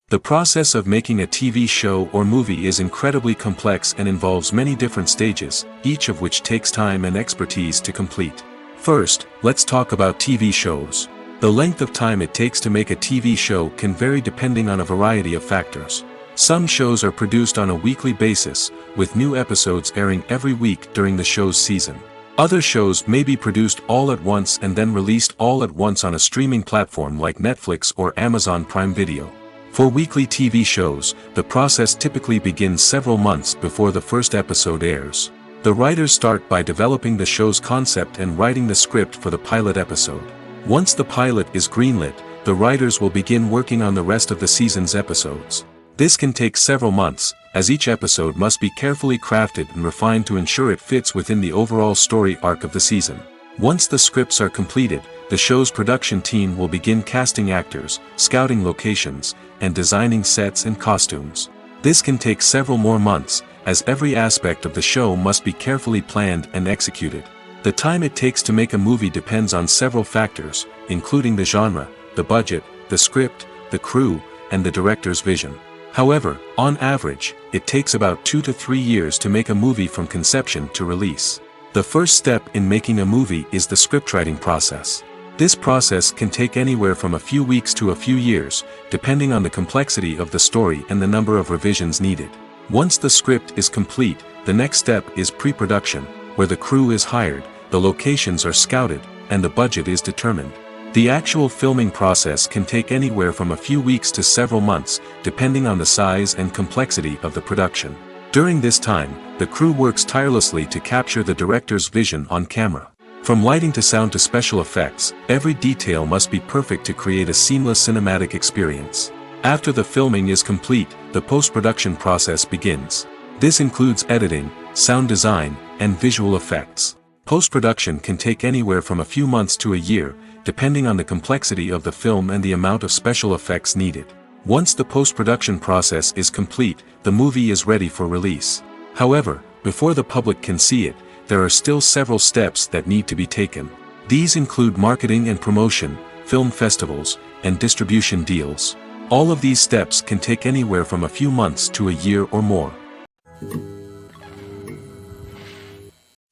The process of making a TV show or movie is incredibly complex and involves many different stages, each of which takes time and expertise to complete. First, let's talk about TV shows. The length of time it takes to make a TV show can vary depending on a variety of factors. Some shows are produced on a weekly basis, with new episodes airing every week during the show's season. Other shows may be produced all at once and then released all at once on a streaming platform like Netflix or Amazon Prime Video. For weekly TV shows, the process typically begins several months before the first episode airs. The writers start by developing the show's concept and writing the script for the pilot episode. Once the pilot is greenlit, the writers will begin working on the rest of the season's episodes. This can take several months, as each episode must be carefully crafted and refined to ensure it fits within the overall story arc of the season. Once the scripts are completed, the show's production team will begin casting actors, scouting locations, and designing sets and costumes. This can take several more months, as every aspect of the show must be carefully planned and executed. The time it takes to make a movie depends on several factors, including the genre, the budget, the script, the crew, and the director's vision. However, on average, it takes about 2 to 3 years to make a movie from conception to release. The first step in making a movie is the scriptwriting process. This process can take anywhere from a few weeks to a few years, depending on the complexity of the story and the number of revisions needed. Once the script is complete, the next step is pre-production, where the crew is hired, the locations are scouted, and the budget is determined. The actual filming process can take anywhere from a few weeks to several months, depending on the size and complexity of the production. During this time, the crew works tirelessly to capture the director's vision on camera. From lighting to sound to special effects, every detail must be perfect to create a seamless cinematic experience. After the filming is complete, the post-production process begins. This includes editing, sound design, and visual effects. Post-production can take anywhere from a few months to a year, depending on the complexity of the film and the amount of special effects needed. Once the post-production process is complete, the movie is ready for release. However, before the public can see it, there are still several steps that need to be taken. These include marketing and promotion, film festivals, and distribution deals. All of these steps can take anywhere from a few months to a year or more.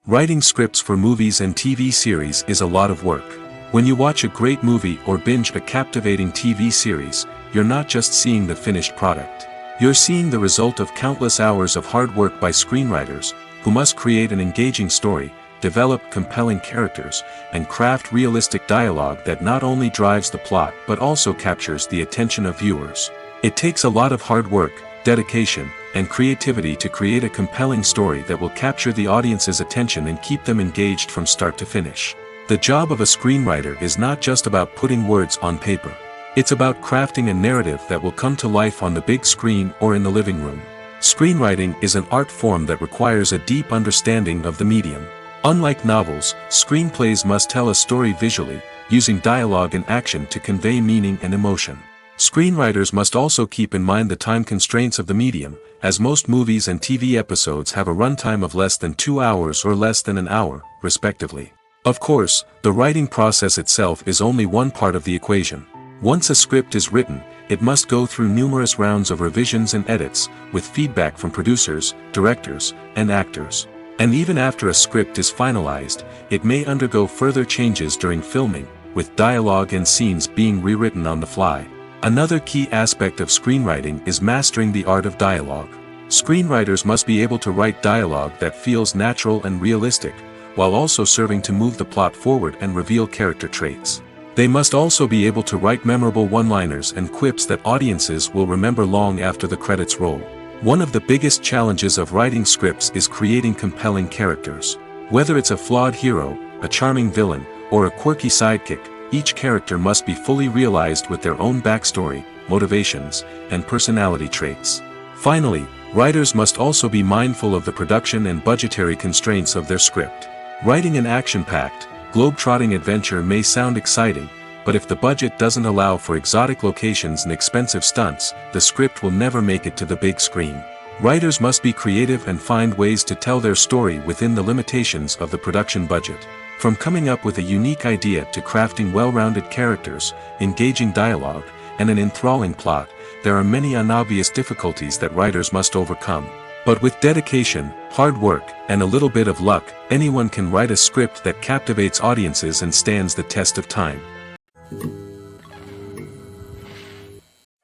Writing scripts for movies and TV series is a lot of work. When you watch a great movie or binge a captivating TV series, you're not just seeing the finished product. You're seeing the result of countless hours of hard work by screenwriters, who must create an engaging story, develop compelling characters, and craft realistic dialogue that not only drives the plot but also captures the attention of viewers. It takes a lot of hard work, dedication, and creativity to create a compelling story that will capture the audience's attention and keep them engaged from start to finish. The job of a screenwriter is not just about putting words on paper. It's about crafting a narrative that will come to life on the big screen or in the living room. Screenwriting is an art form that requires a deep understanding of the medium. Unlike novels, screenplays must tell a story visually, using dialogue and action to convey meaning and emotion. Screenwriters must also keep in mind the time constraints of the medium, as most movies and TV episodes have a runtime of less than 2 hours or less than an hour, respectively. Of course, the writing process itself is only one part of the equation. Once a script is written, it must go through numerous rounds of revisions and edits, with feedback from producers, directors, and actors. And even after a script is finalized, it may undergo further changes during filming, with dialogue and scenes being rewritten on the fly. Another key aspect of screenwriting is mastering the art of dialogue. Screenwriters must be able to write dialogue that feels natural and realistic, while also serving to move the plot forward and reveal character traits. They must also be able to write memorable one-liners and quips that audiences will remember long after the credits roll. One of the biggest challenges of writing scripts is creating compelling characters. Whether it's a flawed hero, a charming villain, or a quirky sidekick, each character must be fully realized with their own backstory, motivations, and personality traits. Finally, writers must also be mindful of the production and budgetary constraints of their script. Writing an action-packed, globe-trotting adventure may sound exciting, but if the budget doesn't allow for exotic locations and expensive stunts, the script will never make it to the big screen. Writers must be creative and find ways to tell their story within the limitations of the production budget. From coming up with a unique idea to crafting well-rounded characters, engaging dialogue, and an enthralling plot, there are many unobvious difficulties that writers must overcome. But with dedication, hard work, and a little bit of luck, anyone can write a script that captivates audiences and stands the test of time.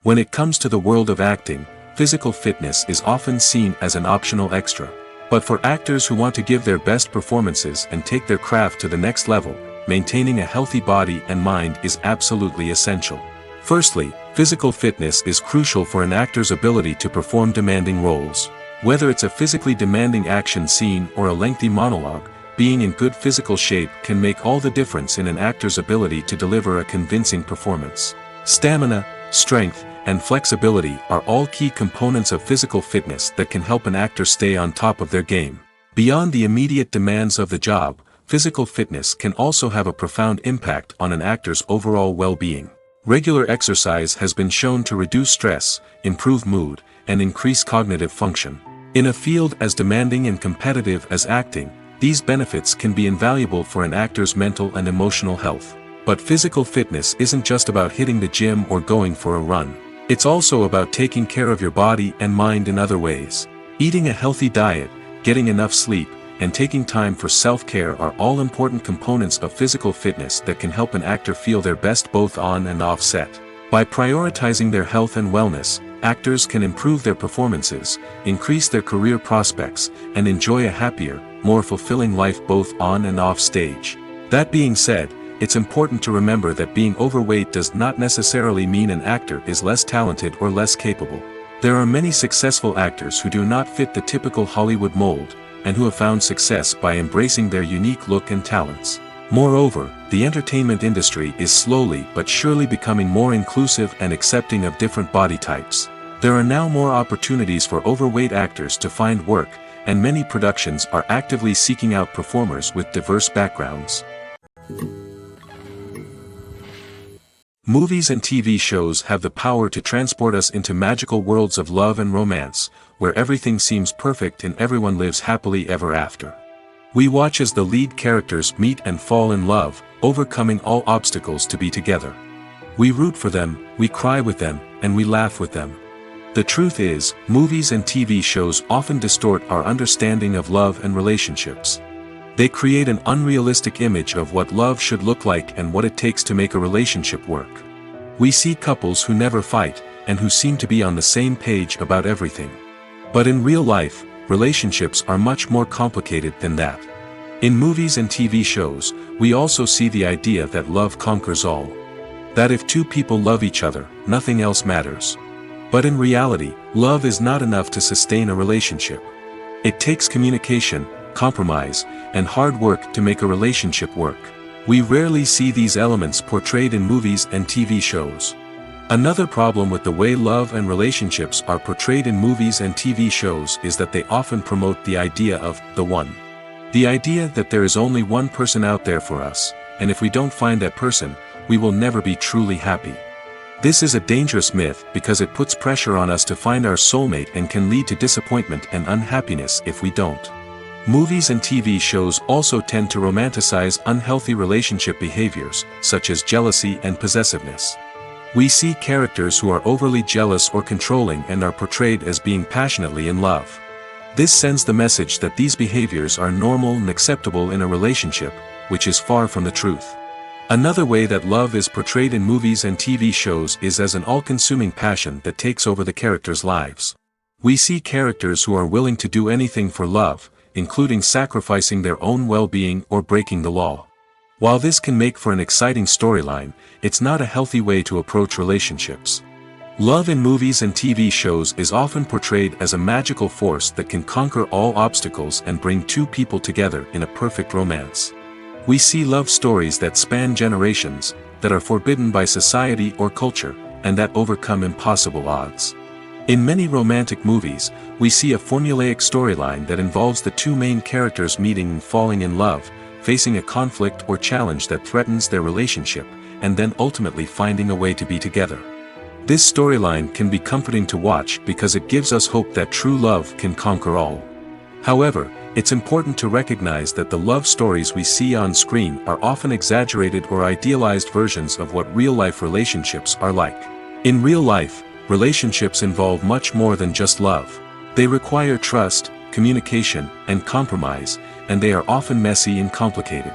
When it comes to the world of acting, physical fitness is often seen as an optional extra. But for actors who want to give their best performances and take their craft to the next level, maintaining a healthy body and mind is absolutely essential. Firstly, physical fitness is crucial for an actor's ability to perform demanding roles. Whether it's a physically demanding action scene or a lengthy monologue, being in good physical shape can make all the difference in an actor's ability to deliver a convincing performance. Stamina, strength, and flexibility are all key components of physical fitness that can help an actor stay on top of their game. Beyond the immediate demands of the job, physical fitness can also have a profound impact on an actor's overall well-being. Regular exercise has been shown to reduce stress, improve mood, and increase cognitive function. In a field as demanding and competitive as acting, these benefits can be invaluable for an actor's mental and emotional health. But physical fitness isn't just about hitting the gym or going for a run. It's also about taking care of your body and mind in other ways. Eating a healthy diet, getting enough sleep, and taking time for self-care are all important components of physical fitness that can help an actor feel their best both on and off set. By prioritizing their health and wellness, actors can improve their performances, increase their career prospects, and enjoy a happier, more fulfilling life both on and off stage. That being said, it's important to remember that being overweight does not necessarily mean an actor is less talented or less capable. There are many successful actors who do not fit the typical Hollywood mold, and who have found success by embracing their unique look and talents. Moreover, the entertainment industry is slowly but surely becoming more inclusive and accepting of different body types. There are now more opportunities for overweight actors to find work, and many productions are actively seeking out performers with diverse backgrounds. Movies and TV shows have the power to transport us into magical worlds of love and romance, where everything seems perfect and everyone lives happily ever after. We watch as the lead characters meet and fall in love, overcoming all obstacles to be together. We root for them, we cry with them, and we laugh with them. The truth is, movies and TV shows often distort our understanding of love and relationships. They create an unrealistic image of what love should look like and what it takes to make a relationship work. We see couples who never fight, and who seem to be on the same page about everything. But in real life, relationships are much more complicated than that. In movies and TV shows, we also see the idea that love conquers all. That if two people love each other, nothing else matters. But in reality, love is not enough to sustain a relationship. It takes communication, compromise, and hard work to make a relationship work. We rarely see these elements portrayed in movies and TV shows. Another problem with the way love and relationships are portrayed in movies and TV shows is that they often promote the idea of the one. The idea that there is only one person out there for us, and if we don't find that person, we will never be truly happy. This is a dangerous myth because it puts pressure on us to find our soulmate and can lead to disappointment and unhappiness if we don't. Movies and TV shows also tend to romanticize unhealthy relationship behaviors, such as jealousy and possessiveness. We see characters who are overly jealous or controlling and are portrayed as being passionately in love. This sends the message that these behaviors are normal and acceptable in a relationship, which is far from the truth. Another way that love is portrayed in movies and TV shows is as an all-consuming passion that takes over the characters' lives. We see characters who are willing to do anything for love, including sacrificing their own well-being or breaking the law. While this can make for an exciting storyline, it's not a healthy way to approach relationships. Love in movies and TV shows is often portrayed as a magical force that can conquer all obstacles and bring two people together in a perfect romance. We see love stories that span generations, that are forbidden by society or culture, and that overcome impossible odds. In many romantic movies, we see a formulaic storyline that involves the two main characters meeting and falling in love, facing a conflict or challenge that threatens their relationship, and then ultimately finding a way to be together. This storyline can be comforting to watch because it gives us hope that true love can conquer all. However, it's important to recognize that the love stories we see on screen are often exaggerated or idealized versions of what real-life relationships are like. In real life, relationships involve much more than just love. They require trust, communication, and compromise, and they are often messy and complicated.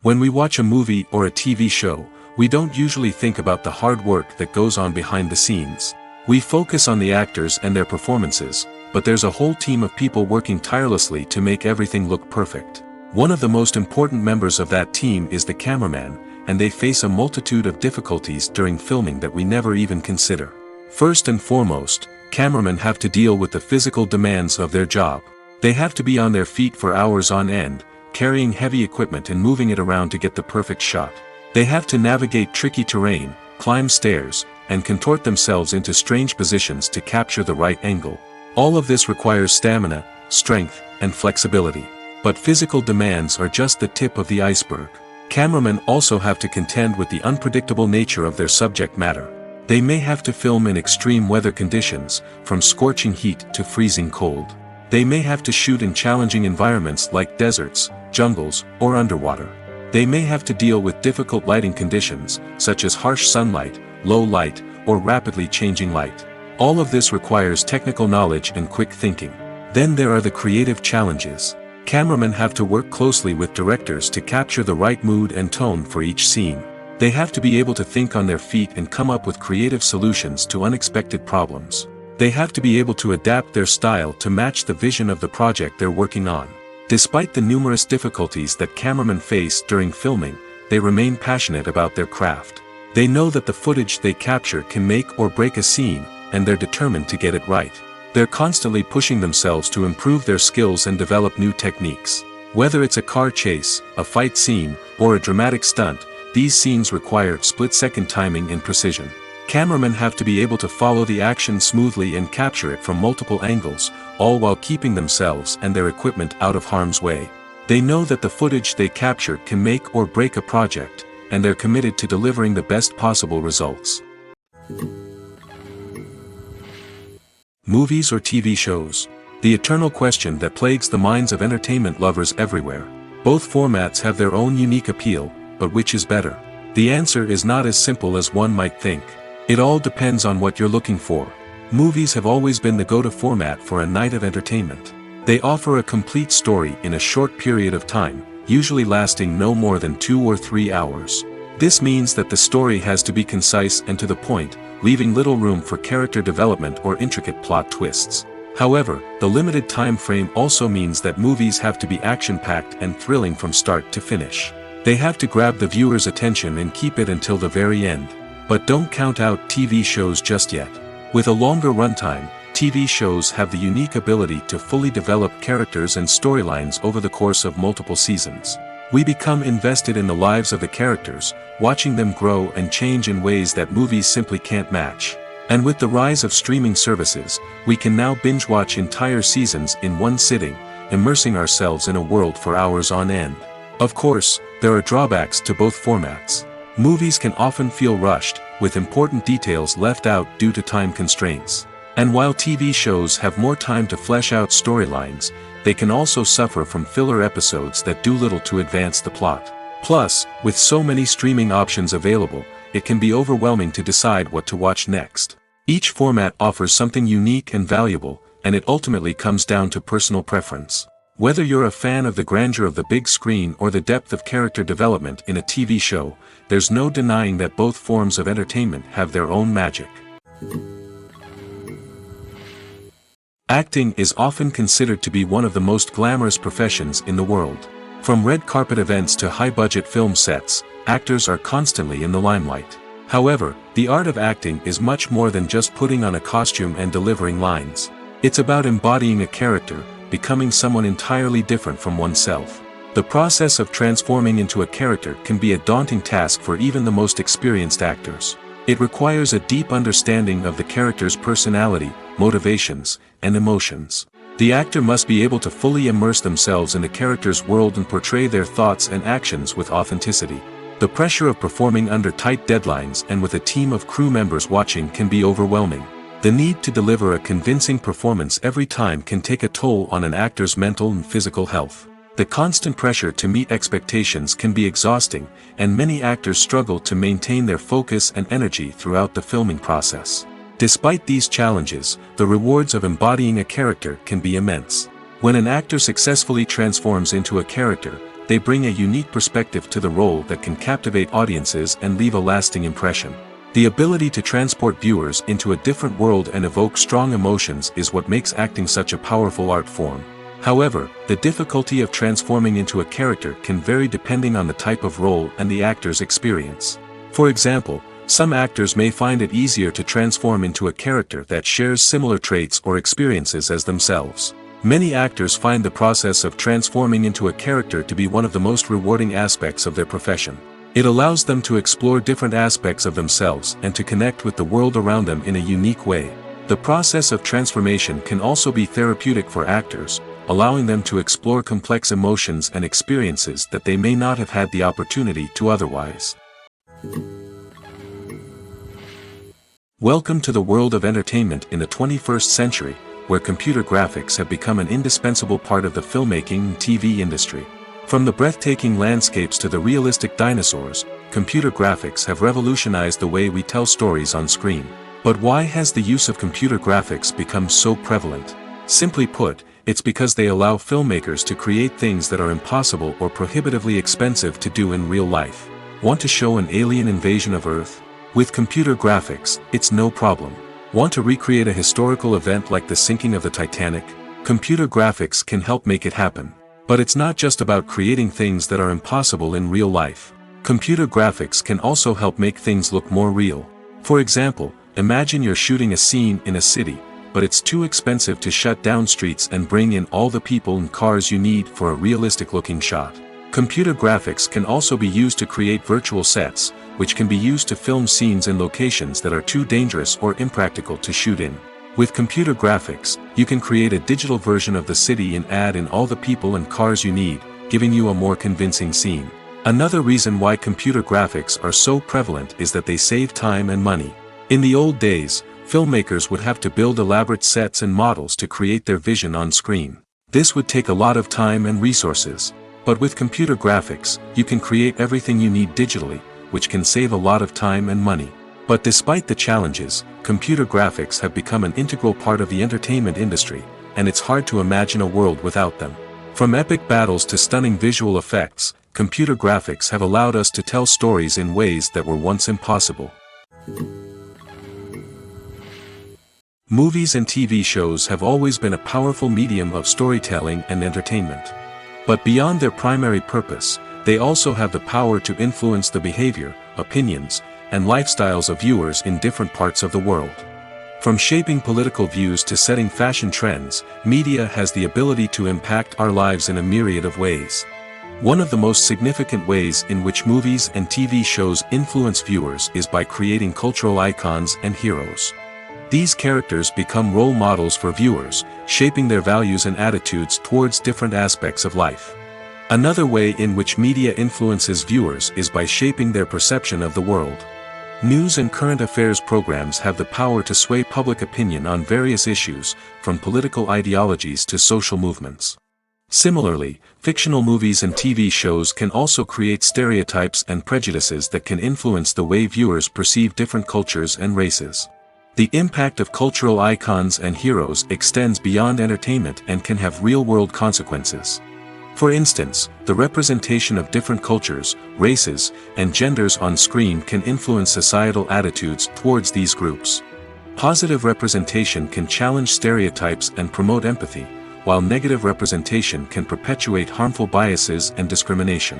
When we watch a movie or a TV show, we don't usually think about the hard work that goes on behind the scenes. We focus on the actors and their performances, but there's a whole team of people working tirelessly to make everything look perfect. One of the most important members of that team is the cameraman, and they face a multitude of difficulties during filming that we never even consider. First and foremost, cameramen have to deal with the physical demands of their job. They have to be on their feet for hours on end, carrying heavy equipment and moving it around to get the perfect shot. They have to navigate tricky terrain, climb stairs, and contort themselves into strange positions to capture the right angle. All of this requires stamina, strength, and flexibility. But physical demands are just the tip of the iceberg. Cameramen also have to contend with the unpredictable nature of their subject matter. They may have to film in extreme weather conditions, from scorching heat to freezing cold. They may have to shoot in challenging environments like deserts, jungles, or underwater. They may have to deal with difficult lighting conditions, such as harsh sunlight, low light, or rapidly changing light. All of this requires technical knowledge and quick thinking. Then there are the creative challenges. Cameramen have to work closely with directors to capture the right mood and tone for each scene. They have to be able to think on their feet and come up with creative solutions to unexpected problems. They have to be able to adapt their style to match the vision of the project they're working on. Despite the numerous difficulties that cameramen face during filming, they remain passionate about their craft. They know that the footage they capture can make or break a scene, and they're determined to get it right. They're constantly pushing themselves to improve their skills and develop new techniques. Whether it's a car chase, a fight scene, or a dramatic stunt, these scenes require split-second timing and precision. Cameramen have to be able to follow the action smoothly and capture it from multiple angles, all while keeping themselves and their equipment out of harm's way. They know that the footage they capture can make or break a project, and they're committed to delivering the best possible results. Movies or TV shows? The eternal question that plagues the minds of entertainment lovers everywhere. Both formats have their own unique appeal, but which is better? The answer is not as simple as one might think. It all depends on what you're looking for. Movies have always been the go-to format for a night of entertainment. They offer a complete story in a short period of time, usually lasting no more than 2 or 3 hours. This means that the story has to be concise and to the point, leaving little room for character development or intricate plot twists. However, the limited time frame also means that movies have to be action-packed and thrilling from start to finish. They have to grab the viewer's attention and keep it until the very end. But don't count out TV shows just yet. With a longer runtime, TV shows have the unique ability to fully develop characters and storylines over the course of multiple seasons. We become invested in the lives of the characters, watching them grow and change in ways that movies simply can't match. And with the rise of streaming services, we can now binge-watch entire seasons in one sitting, immersing ourselves in a world for hours on end. Of course, there are drawbacks to both formats. Movies can often feel rushed, with important details left out due to time constraints. And while TV shows have more time to flesh out storylines, they can also suffer from filler episodes that do little to advance the plot. Plus, with so many streaming options available, it can be overwhelming to decide what to watch next. Each format offers something unique and valuable, and it ultimately comes down to personal preference. Whether you're a fan of the grandeur of the big screen or the depth of character development in a TV show, there's no denying that both forms of entertainment have their own magic. Acting is often considered to be one of the most glamorous professions in the world. From red carpet events to high-budget film sets, actors are constantly in the limelight. However, the art of acting is much more than just putting on a costume and delivering lines. It's about embodying a character, becoming someone entirely different from oneself. The process of transforming into a character can be a daunting task for even the most experienced actors. It requires a deep understanding of the character's personality, motivations, and emotions. The actor must be able to fully immerse themselves in the character's world and portray their thoughts and actions with authenticity. The pressure of performing under tight deadlines and with a team of crew members watching can be overwhelming. The need to deliver a convincing performance every time can take a toll on an actor's mental and physical health. The constant pressure to meet expectations can be exhausting, and many actors struggle to maintain their focus and energy throughout the filming process. Despite these challenges, the rewards of embodying a character can be immense. When an actor successfully transforms into a character, they bring a unique perspective to the role that can captivate audiences and leave a lasting impression. The ability to transport viewers into a different world and evoke strong emotions is what makes acting such a powerful art form. However, the difficulty of transforming into a character can vary depending on the type of role and the actor's experience. For example, some actors may find it easier to transform into a character that shares similar traits or experiences as themselves. Many actors find the process of transforming into a character to be one of the most rewarding aspects of their profession. It allows them to explore different aspects of themselves and to connect with the world around them in a unique way. The process of transformation can also be therapeutic for actors, allowing them to explore complex emotions and experiences that they may not have had the opportunity to otherwise. Welcome to the world of entertainment in the 21st century, where computer graphics have become an indispensable part of the filmmaking and TV industry. From the breathtaking landscapes to the realistic dinosaurs, computer graphics have revolutionized the way we tell stories on screen. But why has the use of computer graphics become so prevalent? Simply put, it's because they allow filmmakers to create things that are impossible or prohibitively expensive to do in real life. Want to show an alien invasion of Earth? With computer graphics, it's no problem. Want to recreate a historical event like the sinking of the Titanic? Computer graphics can help make it happen. But it's not just about creating things that are impossible in real life. Computer graphics can also help make things look more real. For example, imagine you're shooting a scene in a city, but it's too expensive to shut down streets and bring in all the people and cars you need for a realistic-looking shot. Computer graphics can also be used to create virtual sets, which can be used to film scenes in locations that are too dangerous or impractical to shoot in. With computer graphics, you can create a digital version of the city and add in all the people and cars you need, giving you a more convincing scene. Another reason why computer graphics are so prevalent is that they save time and money. In the old days, filmmakers would have to build elaborate sets and models to create their vision on screen. This would take a lot of time and resources. But with computer graphics, you can create everything you need digitally, which can save a lot of time and money. But despite the challenges, computer graphics have become an integral part of the entertainment industry, and it's hard to imagine a world without them. From epic battles to stunning visual effects, computer graphics have allowed us to tell stories in ways that were once impossible. Movies and TV shows have always been a powerful medium of storytelling and entertainment. But beyond their primary purpose, they also have the power to influence the behavior, opinions, and lifestyles of viewers in different parts of the world. From shaping political views to setting fashion trends, media has the ability to impact our lives in a myriad of ways. One of the most significant ways in which movies and TV shows influence viewers is by creating cultural icons and heroes. These characters become role models for viewers, shaping their values and attitudes towards different aspects of life. Another way in which media influences viewers is by shaping their perception of the world. News and current affairs programs have the power to sway public opinion on various issues, from political ideologies to social movements. Similarly, fictional movies and TV shows can also create stereotypes and prejudices that can influence the way viewers perceive different cultures and races. The impact of cultural icons and heroes extends beyond entertainment and can have real-world consequences. For instance, the representation of different cultures, races, and genders on screen can influence societal attitudes towards these groups. Positive representation can challenge stereotypes and promote empathy, while negative representation can perpetuate harmful biases and discrimination.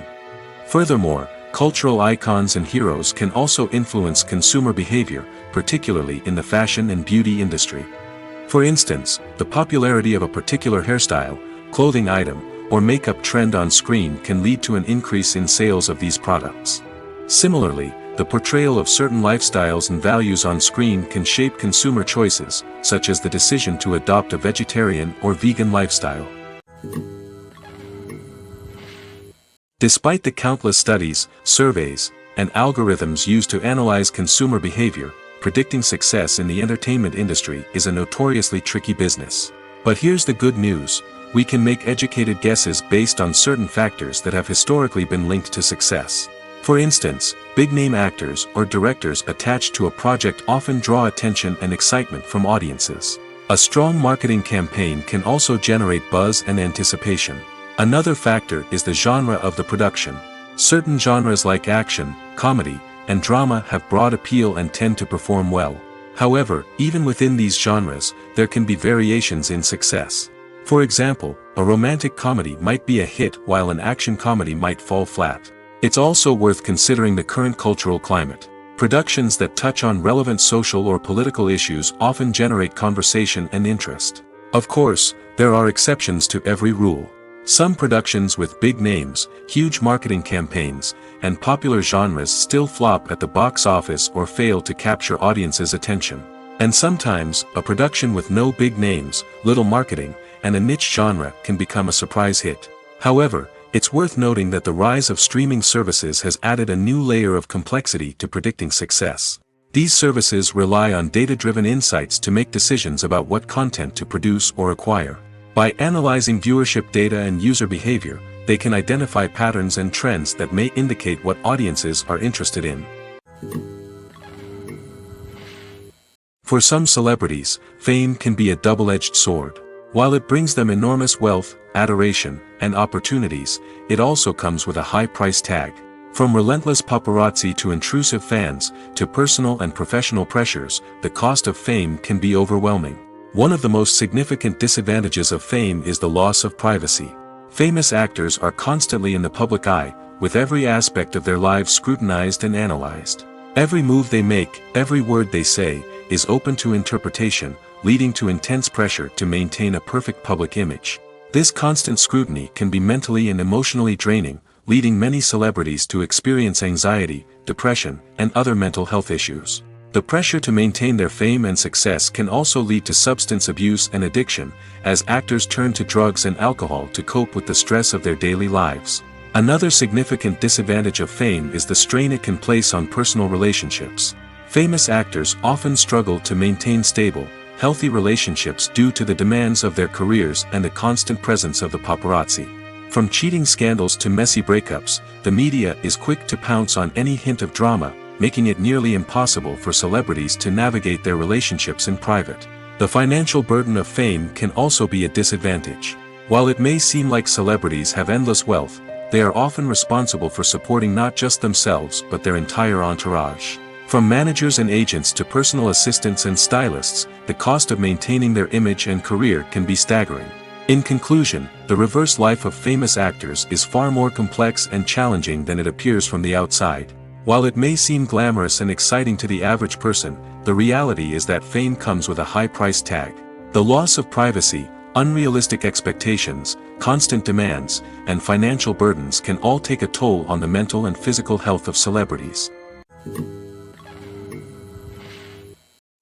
Furthermore, cultural icons and heroes can also influence consumer behavior, particularly in the fashion and beauty industry. For instance, the popularity of a particular hairstyle, clothing item, or makeup trend on screen can lead to an increase in sales of these products. Similarly, the portrayal of certain lifestyles and values on screen can shape consumer choices, such as the decision to adopt a vegetarian or vegan lifestyle. Despite the countless studies, surveys, and algorithms used to analyze consumer behavior, predicting success in the entertainment industry is a notoriously tricky business. But here's the good news: we can make educated guesses based on certain factors that have historically been linked to success. For instance, big-name actors or directors attached to a project often draw attention and excitement from audiences. A strong marketing campaign can also generate buzz and anticipation. Another factor is the genre of the production. Certain genres like action, comedy, and drama have broad appeal and tend to perform well. However, even within these genres, there can be variations in success. For example, a romantic comedy might be a hit while an action comedy might fall flat. It's also worth considering the current cultural climate. Productions that touch on relevant social or political issues often generate conversation and interest. Of course, there are exceptions to every rule. Some productions with big names, huge marketing campaigns, and popular genres still flop at the box office or fail to capture audiences' attention. And sometimes, a production with no big names, little marketing, and a niche genre can become a surprise hit. However, it's worth noting that the rise of streaming services has added a new layer of complexity to predicting success. These services rely on data-driven insights to make decisions about what content to produce or acquire. By analyzing viewership data and user behavior, they can identify patterns and trends that may indicate what audiences are interested in. For some celebrities, fame can be a double-edged sword. While it brings them enormous wealth, adoration, and opportunities, it also comes with a high price tag. From relentless paparazzi to intrusive fans, to personal and professional pressures, the cost of fame can be overwhelming. One of the most significant disadvantages of fame is the loss of privacy. Famous actors are constantly in the public eye, with every aspect of their lives scrutinized and analyzed. Every move they make, every word they say, is open to interpretation, leading to intense pressure to maintain a perfect public image. This constant scrutiny can be mentally and emotionally draining, leading many celebrities to experience anxiety, depression, and other mental health issues. The pressure to maintain their fame and success can also lead to substance abuse and addiction, as actors turn to drugs and alcohol to cope with the stress of their daily lives. Another significant disadvantage of fame is the strain it can place on personal relationships. Famous actors often struggle to maintain stable, healthy relationships due to the demands of their careers and the constant presence of the paparazzi. From cheating scandals to messy breakups, the media is quick to pounce on any hint of drama, making it nearly impossible for celebrities to navigate their relationships in private. The financial burden of fame can also be a disadvantage. While it may seem like celebrities have endless wealth, they are often responsible for supporting not just themselves but their entire entourage. From managers and agents to personal assistants and stylists, the cost of maintaining their image and career can be staggering. In conclusion, the reverse life of famous actors is far more complex and challenging than it appears from the outside. While it may seem glamorous and exciting to the average person, the reality is that fame comes with a high price tag. The loss of privacy, unrealistic expectations, constant demands, and financial burdens can all take a toll on the mental and physical health of celebrities.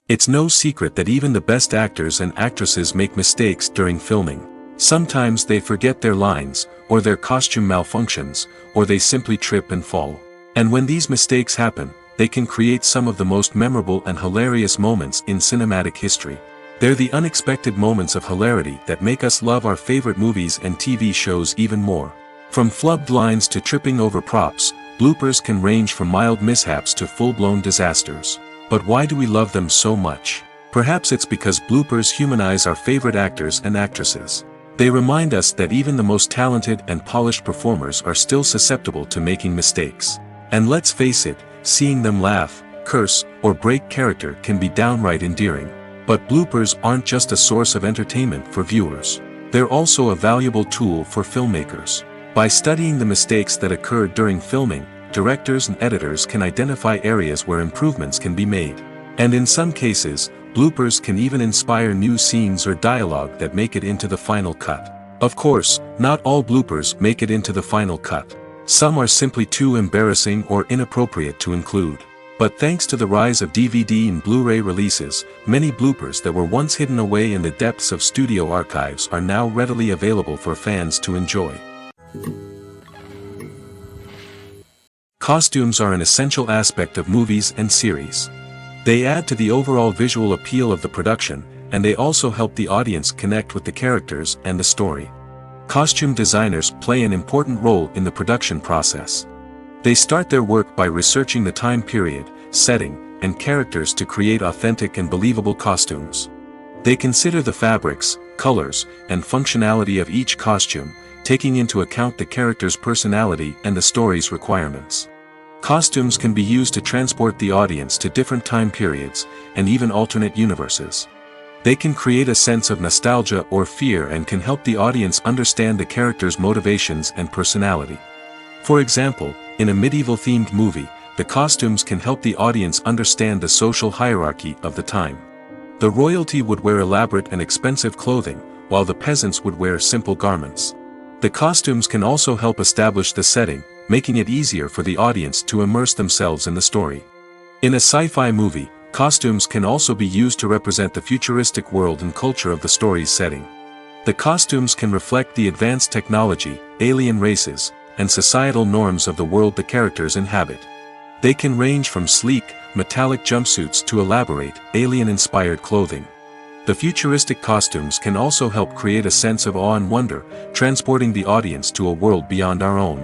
It's no secret that even the best actors and actresses make mistakes during filming. Sometimes they forget their lines, or their costume malfunctions, or they simply trip and fall. And when these mistakes happen, they can create some of the most memorable and hilarious moments in cinematic history. They're the unexpected moments of hilarity that make us love our favorite movies and TV shows even more. From flubbed lines to tripping over props, bloopers can range from mild mishaps to full-blown disasters. But why do we love them so much? Perhaps it's because bloopers humanize our favorite actors and actresses. They remind us that even the most talented and polished performers are still susceptible to making mistakes. And let's face it, seeing them laugh, curse, or break character can be downright endearing. But bloopers aren't just a source of entertainment for viewers. They're also a valuable tool for filmmakers. By studying the mistakes that occurred during filming, directors and editors can identify areas where improvements can be made. And in some cases, bloopers can even inspire new scenes or dialogue that make it into the final cut. Of course, not all bloopers make it into the final cut. Some are simply too embarrassing or inappropriate to include. But thanks to the rise of DVD and Blu-ray releases, many bloopers that were once hidden away in the depths of studio archives are now readily available for fans to enjoy. Costumes are an essential aspect of movies and series. They add to the overall visual appeal of the production, and they also help the audience connect with the characters and the story. Costume designers play an important role in the production process. They start their work by researching the time period, setting, and characters to create authentic and believable costumes. They consider the fabrics, colors, and functionality of each costume, taking into account the character's personality and the story's requirements. Costumes can be used to transport the audience to different time periods, and even alternate universes. They can create a sense of nostalgia or fear and can help the audience understand the character's motivations and personality. For example, in a medieval-themed movie, the costumes can help the audience understand the social hierarchy of the time. The royalty would wear elaborate and expensive clothing, while the peasants would wear simple garments. The costumes can also help establish the setting, making it easier for the audience to immerse themselves in the story. In a sci-fi movie, costumes can also be used to represent the futuristic world and culture of the story's setting. The costumes can reflect the advanced technology, alien races, and societal norms of the world the characters inhabit. They can range from sleek, metallic jumpsuits to elaborate, alien-inspired clothing. The futuristic costumes can also help create a sense of awe and wonder, transporting the audience to a world beyond our own.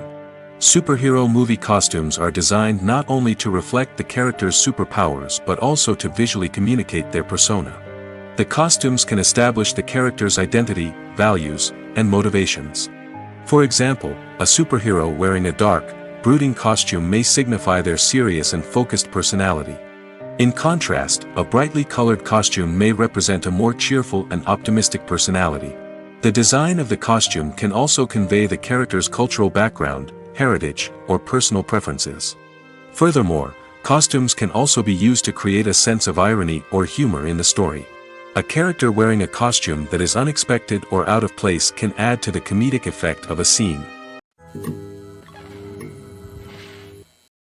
Superhero movie costumes are designed not only to reflect the character's superpowers but also to visually communicate their persona. The costumes can establish the character's identity, values, and motivations. For example, a superhero wearing a dark, brooding costume may signify their serious and focused personality. In contrast, a brightly colored costume may represent a more cheerful and optimistic personality. The design of the costume can also convey the character's cultural background, heritage, or personal preferences. Furthermore, costumes can also be used to create a sense of irony or humor in the story. A character wearing a costume that is unexpected or out of place can add to the comedic effect of a scene.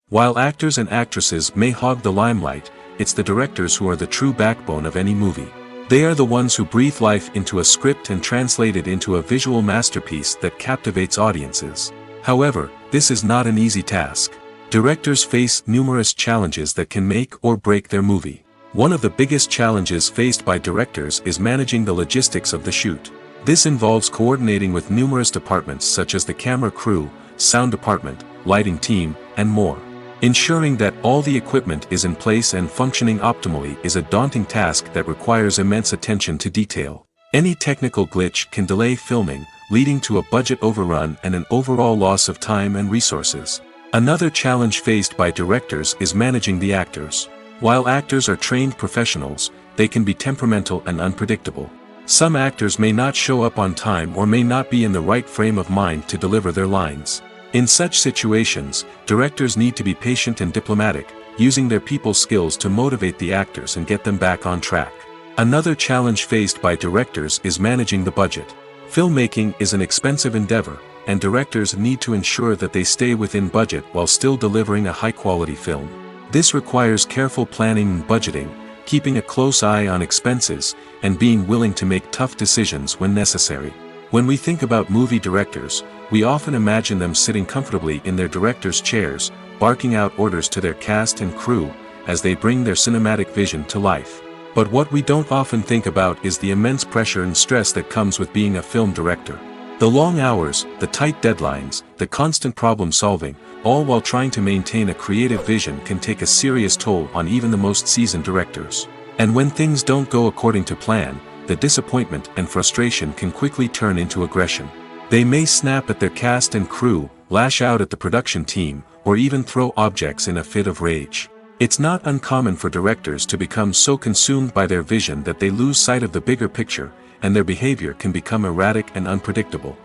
While actors and actresses may hog the limelight, it's the directors who are the true backbone of any movie. They are the ones who breathe life into a script and translate it into a visual masterpiece that captivates audiences. However, this is not an easy task. Directors face numerous challenges that can make or break their movie. One of the biggest challenges faced by directors is managing the logistics of the shoot. This involves coordinating with numerous departments such as the camera crew, sound department, lighting team, and more. Ensuring that all the equipment is in place and functioning optimally is a daunting task that requires immense attention to detail. Any technical glitch can delay filming, leading to a budget overrun and an overall loss of time and resources. Another challenge faced by directors is managing the actors. While actors are trained professionals, they can be temperamental and unpredictable. Some actors may not show up on time or may not be in the right frame of mind to deliver their lines. In such situations, directors need to be patient and diplomatic, using their people skills to motivate the actors and get them back on track. Another challenge faced by directors is managing the budget. Filmmaking is an expensive endeavor, and directors need to ensure that they stay within budget while still delivering a high-quality film. This requires careful planning and budgeting, keeping a close eye on expenses, and being willing to make tough decisions when necessary. When we think about movie directors, we often imagine them sitting comfortably in their director's chairs, barking out orders to their cast and crew, as they bring their cinematic vision to life. But what we don't often think about is the immense pressure and stress that comes with being a film director. The long hours, the tight deadlines, the constant problem solving, all while trying to maintain a creative vision can take a serious toll on even the most seasoned directors. And when things don't go according to plan, the disappointment and frustration can quickly turn into aggression. They may snap at their cast and crew, lash out at the production team, or even throw objects in a fit of rage. It's not uncommon for directors to become so consumed by their vision that they lose sight of the bigger picture, and their behavior can become erratic and unpredictable.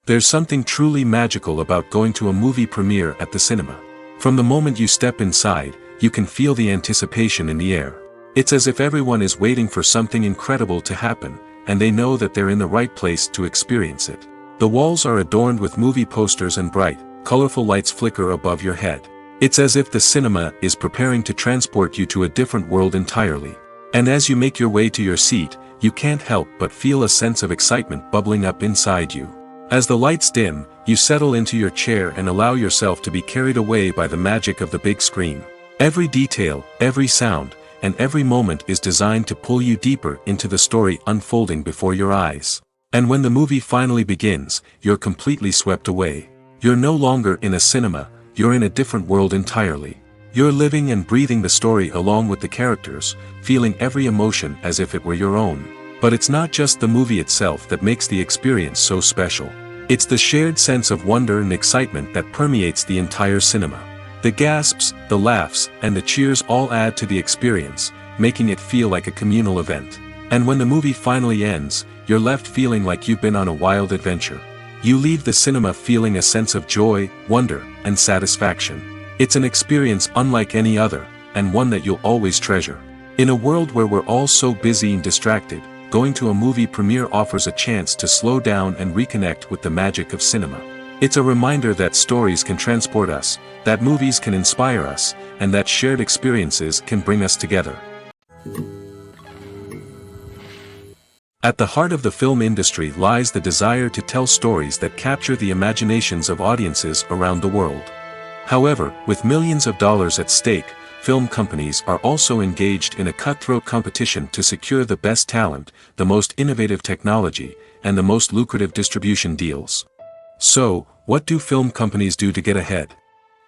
There's something truly magical about going to a movie premiere at the cinema. From the moment you step inside, you can feel the anticipation in the air. It's as if everyone is waiting for something incredible to happen, and they know that they're in the right place to experience it. The walls are adorned with movie posters and bright, colorful lights flicker above your head. It's as if the cinema is preparing to transport you to a different world entirely. And as you make your way to your seat, you can't help but feel a sense of excitement bubbling up inside you. As the lights dim, you settle into your chair and allow yourself to be carried away by the magic of the big screen. Every detail, every sound, and every moment is designed to pull you deeper into the story unfolding before your eyes. And when the movie finally begins, you're completely swept away. You're no longer in a cinema, you're in a different world entirely. You're living and breathing the story along with the characters, feeling every emotion as if it were your own. But it's not just the movie itself that makes the experience so special. It's the shared sense of wonder and excitement that permeates the entire cinema. The gasps, the laughs, and the cheers all add to the experience, making it feel like a communal event. And when the movie finally ends, you're left feeling like you've been on a wild adventure. You leave the cinema feeling a sense of joy, wonder, and satisfaction. It's an experience unlike any other, and one that you'll always treasure. In a world where we're all so busy and distracted, going to a movie premiere offers a chance to slow down and reconnect with the magic of cinema. It's a reminder that stories can transport us, that movies can inspire us, and that shared experiences can bring us together. At the heart of the film industry lies the desire to tell stories that capture the imaginations of audiences around the world. However, with millions of dollars at stake, film companies are also engaged in a cutthroat competition to secure the best talent, the most innovative technology, and the most lucrative distribution deals. So, what do film companies do to get ahead?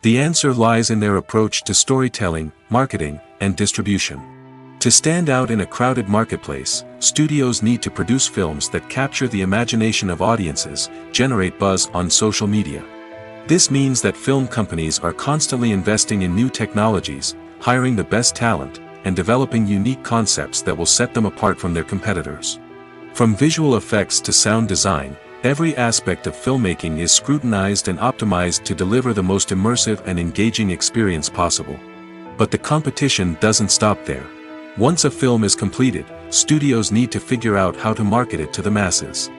The answer lies in their approach to storytelling, marketing, and distribution. To stand out in a crowded marketplace, studios need to produce films that capture the imagination of audiences, generate buzz on social media. This means that film companies are constantly investing in new technologies, hiring the best talent, and developing unique concepts that will set them apart from their competitors. From visual effects to sound design, every aspect of filmmaking is scrutinized and optimized to deliver the most immersive and engaging experience possible. But the competition doesn't stop there. Once a film is completed, studios need to figure out how to market it to the masses.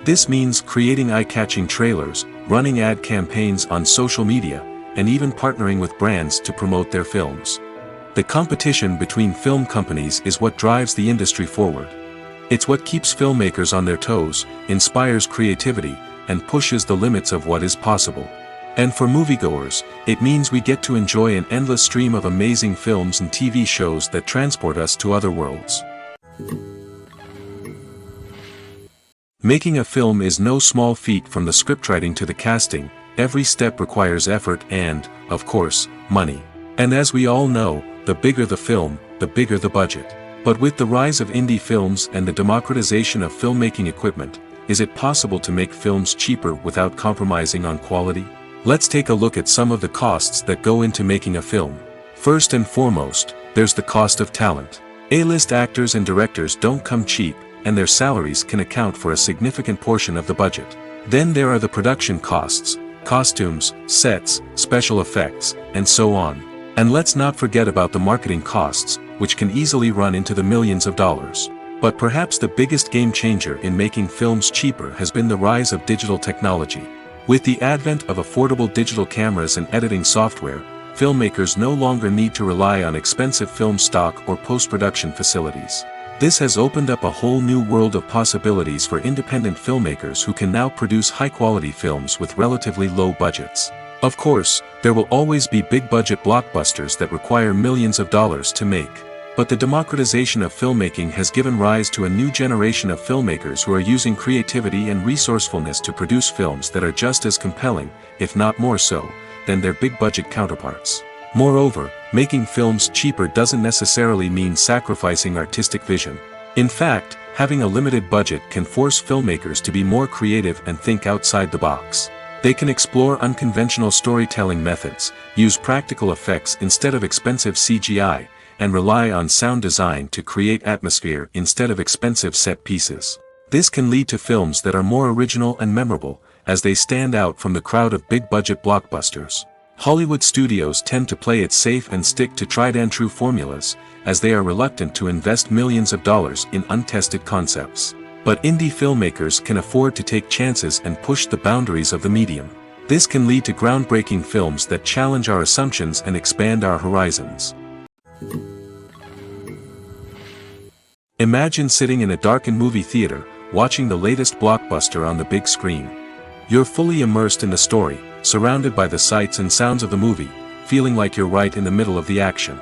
This means creating eye-catching trailers, running ad campaigns on social media, and even partnering with brands to promote their films. The competition between film companies is what drives the industry forward. It's what keeps filmmakers on their toes, inspires creativity, and pushes the limits of what is possible. And for moviegoers, it means we get to enjoy an endless stream of amazing films and TV shows that transport us to other worlds. Making a film is no small feat. From the scriptwriting to the casting, every step requires effort and, of course, money. And as we all know, the bigger the film, the bigger the budget. But with the rise of indie films and the democratization of filmmaking equipment, is it possible to make films cheaper without compromising on quality? Let's take a look at some of the costs that go into making a film. First and foremost, there's the cost of talent. A-list actors and directors don't come cheap, and their salaries can account for a significant portion of the budget. Then there are the production costs, costumes, sets, special effects, and so on. And let's not forget about the marketing costs, which can easily run into the millions of dollars. But perhaps the biggest game changer in making films cheaper has been the rise of digital technology. With the advent of affordable digital cameras and editing software, filmmakers no longer need to rely on expensive film stock or post-production facilities. This has opened up a whole new world of possibilities for independent filmmakers who can now produce high-quality films with relatively low budgets. Of course, there will always be big-budget blockbusters that require millions of dollars to make. But the democratization of filmmaking has given rise to a new generation of filmmakers who are using creativity and resourcefulness to produce films that are just as compelling, if not more so, than their big-budget counterparts. Moreover, making films cheaper doesn't necessarily mean sacrificing artistic vision. In fact, having a limited budget can force filmmakers to be more creative and think outside the box. They can explore unconventional storytelling methods, use practical effects instead of expensive CGI, and rely on sound design to create atmosphere instead of expensive set pieces. This can lead to films that are more original and memorable, as they stand out from the crowd of big-budget blockbusters. Hollywood studios tend to play it safe and stick to tried-and-true formulas, as they are reluctant to invest millions of dollars in untested concepts. But indie filmmakers can afford to take chances and push the boundaries of the medium. This can lead to groundbreaking films that challenge our assumptions and expand our horizons. Imagine sitting in a darkened movie theater, watching the latest blockbuster on the big screen. You're fully immersed in the story, surrounded by the sights and sounds of the movie, feeling like you're right in the middle of the action.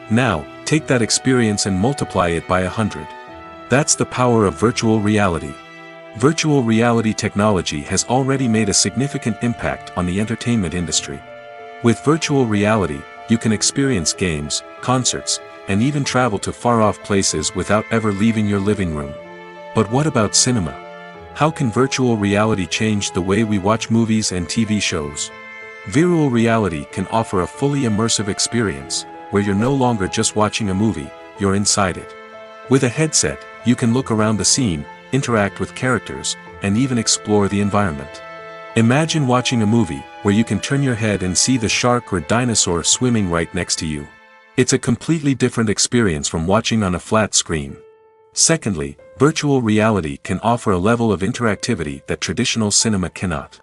Now, take that experience and multiply it by 100. That's the power of virtual reality. Virtual reality technology has already made a significant impact on the entertainment industry. With virtual reality, you can experience games, concerts, and even travel to far-off places without ever leaving your living room. But what about cinema? How can virtual reality change the way we watch movies and TV shows? Virtual reality can offer a fully immersive experience, where you're no longer just watching a movie, you're inside it. With a headset, you can look around the scene, interact with characters, and even explore the environment. Imagine watching a movie where you can turn your head and see the shark or dinosaur swimming right next to you. It's a completely different experience from watching on a flat screen. Secondly, Virtual reality can offer a level of interactivity that traditional cinema cannot.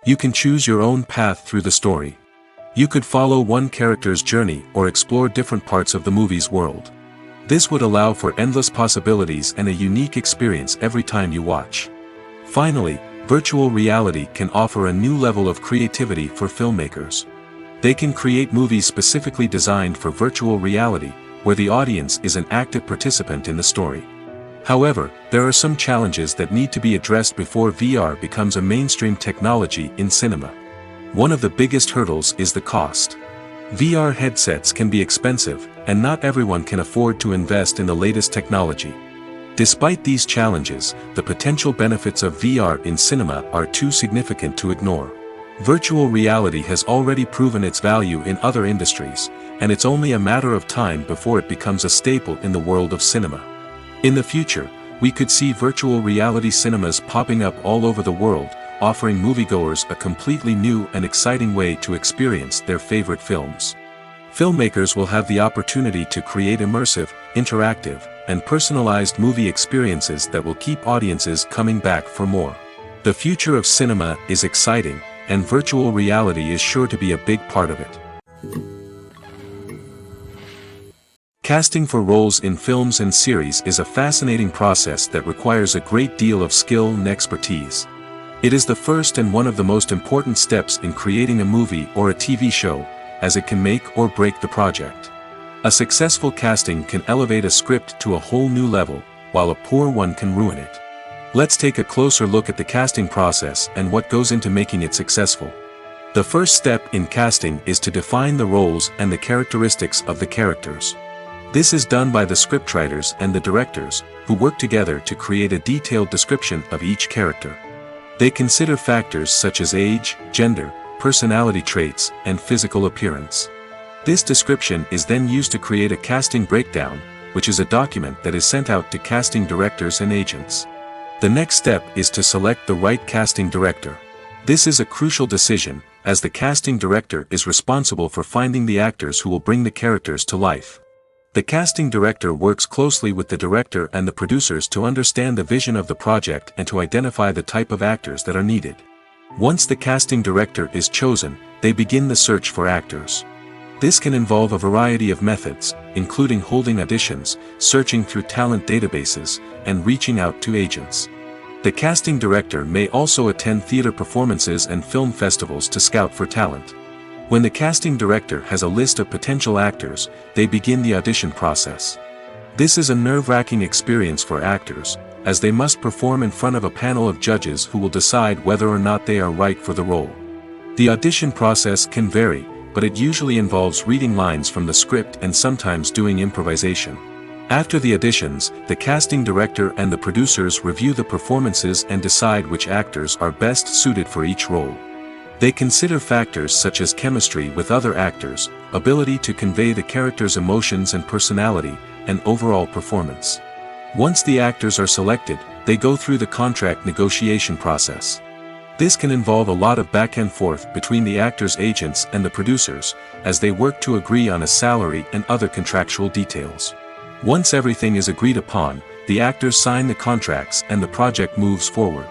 You can choose your own path through the story. You could follow one character's journey or explore different parts of the movie's world. This would allow for endless possibilities and a unique experience every time you watch. Finally, virtual reality can offer a new level of creativity for filmmakers. They can create movies specifically designed for virtual reality, where the audience is an active participant in the story. However, there are some challenges that need to be addressed before VR becomes a mainstream technology in cinema. One of the biggest hurdles is the cost. VR headsets can be expensive, and not everyone can afford to invest in the latest technology. Despite these challenges, the potential benefits of VR in cinema are too significant to ignore. Virtual reality has already proven its value in other industries, and it's only a matter of time before it becomes a staple in the world of cinema. In the future, we could see virtual reality cinemas popping up all over the world, offering moviegoers a completely new and exciting way to experience their favorite films. Filmmakers will have the opportunity to create immersive, interactive, and personalized movie experiences that will keep audiences coming back for more. The future of cinema is exciting, and virtual reality is sure to be a big part of it. Casting for roles in films and series is a fascinating process that requires a great deal of skill and expertise. It is the first and one of the most important steps in creating a movie or a TV show, as it can make or break the project. A successful casting can elevate a script to a whole new level, while a poor one can ruin it. Let's take a closer look at the casting process and what goes into making it successful. The first step in casting is to define the roles and the characteristics of the characters. This is done by the scriptwriters and the directors, who work together to create a detailed description of each character. They consider factors such as age, gender, personality traits, and physical appearance. This description is then used to create a casting breakdown, which is a document that is sent out to casting directors and agents. The next step is to select the right casting director. This is a crucial decision, as the casting director is responsible for finding the actors who will bring the characters to life. The casting director works closely with the director and the producers to understand the vision of the project and to identify the type of actors that are needed. Once the casting director is chosen, they begin the search for actors. This can involve a variety of methods, including holding auditions, searching through talent databases, and reaching out to agents. The casting director may also attend theater performances and film festivals to scout for talent. When the casting director has a list of potential actors, they begin the audition process. This is a nerve-wracking experience for actors, as they must perform in front of a panel of judges who will decide whether or not they are right for the role. The audition process can vary, but it usually involves reading lines from the script and sometimes doing improvisation. After the auditions, the casting director and the producers review the performances and decide which actors are best suited for each role. They consider factors such as chemistry with other actors, ability to convey the character's emotions and personality, and overall performance. Once the actors are selected, they go through the contract negotiation process. This can involve a lot of back and forth between the actors' agents and the producers, as they work to agree on a salary and other contractual details. Once everything is agreed upon, the actors sign the contracts and the project moves forward.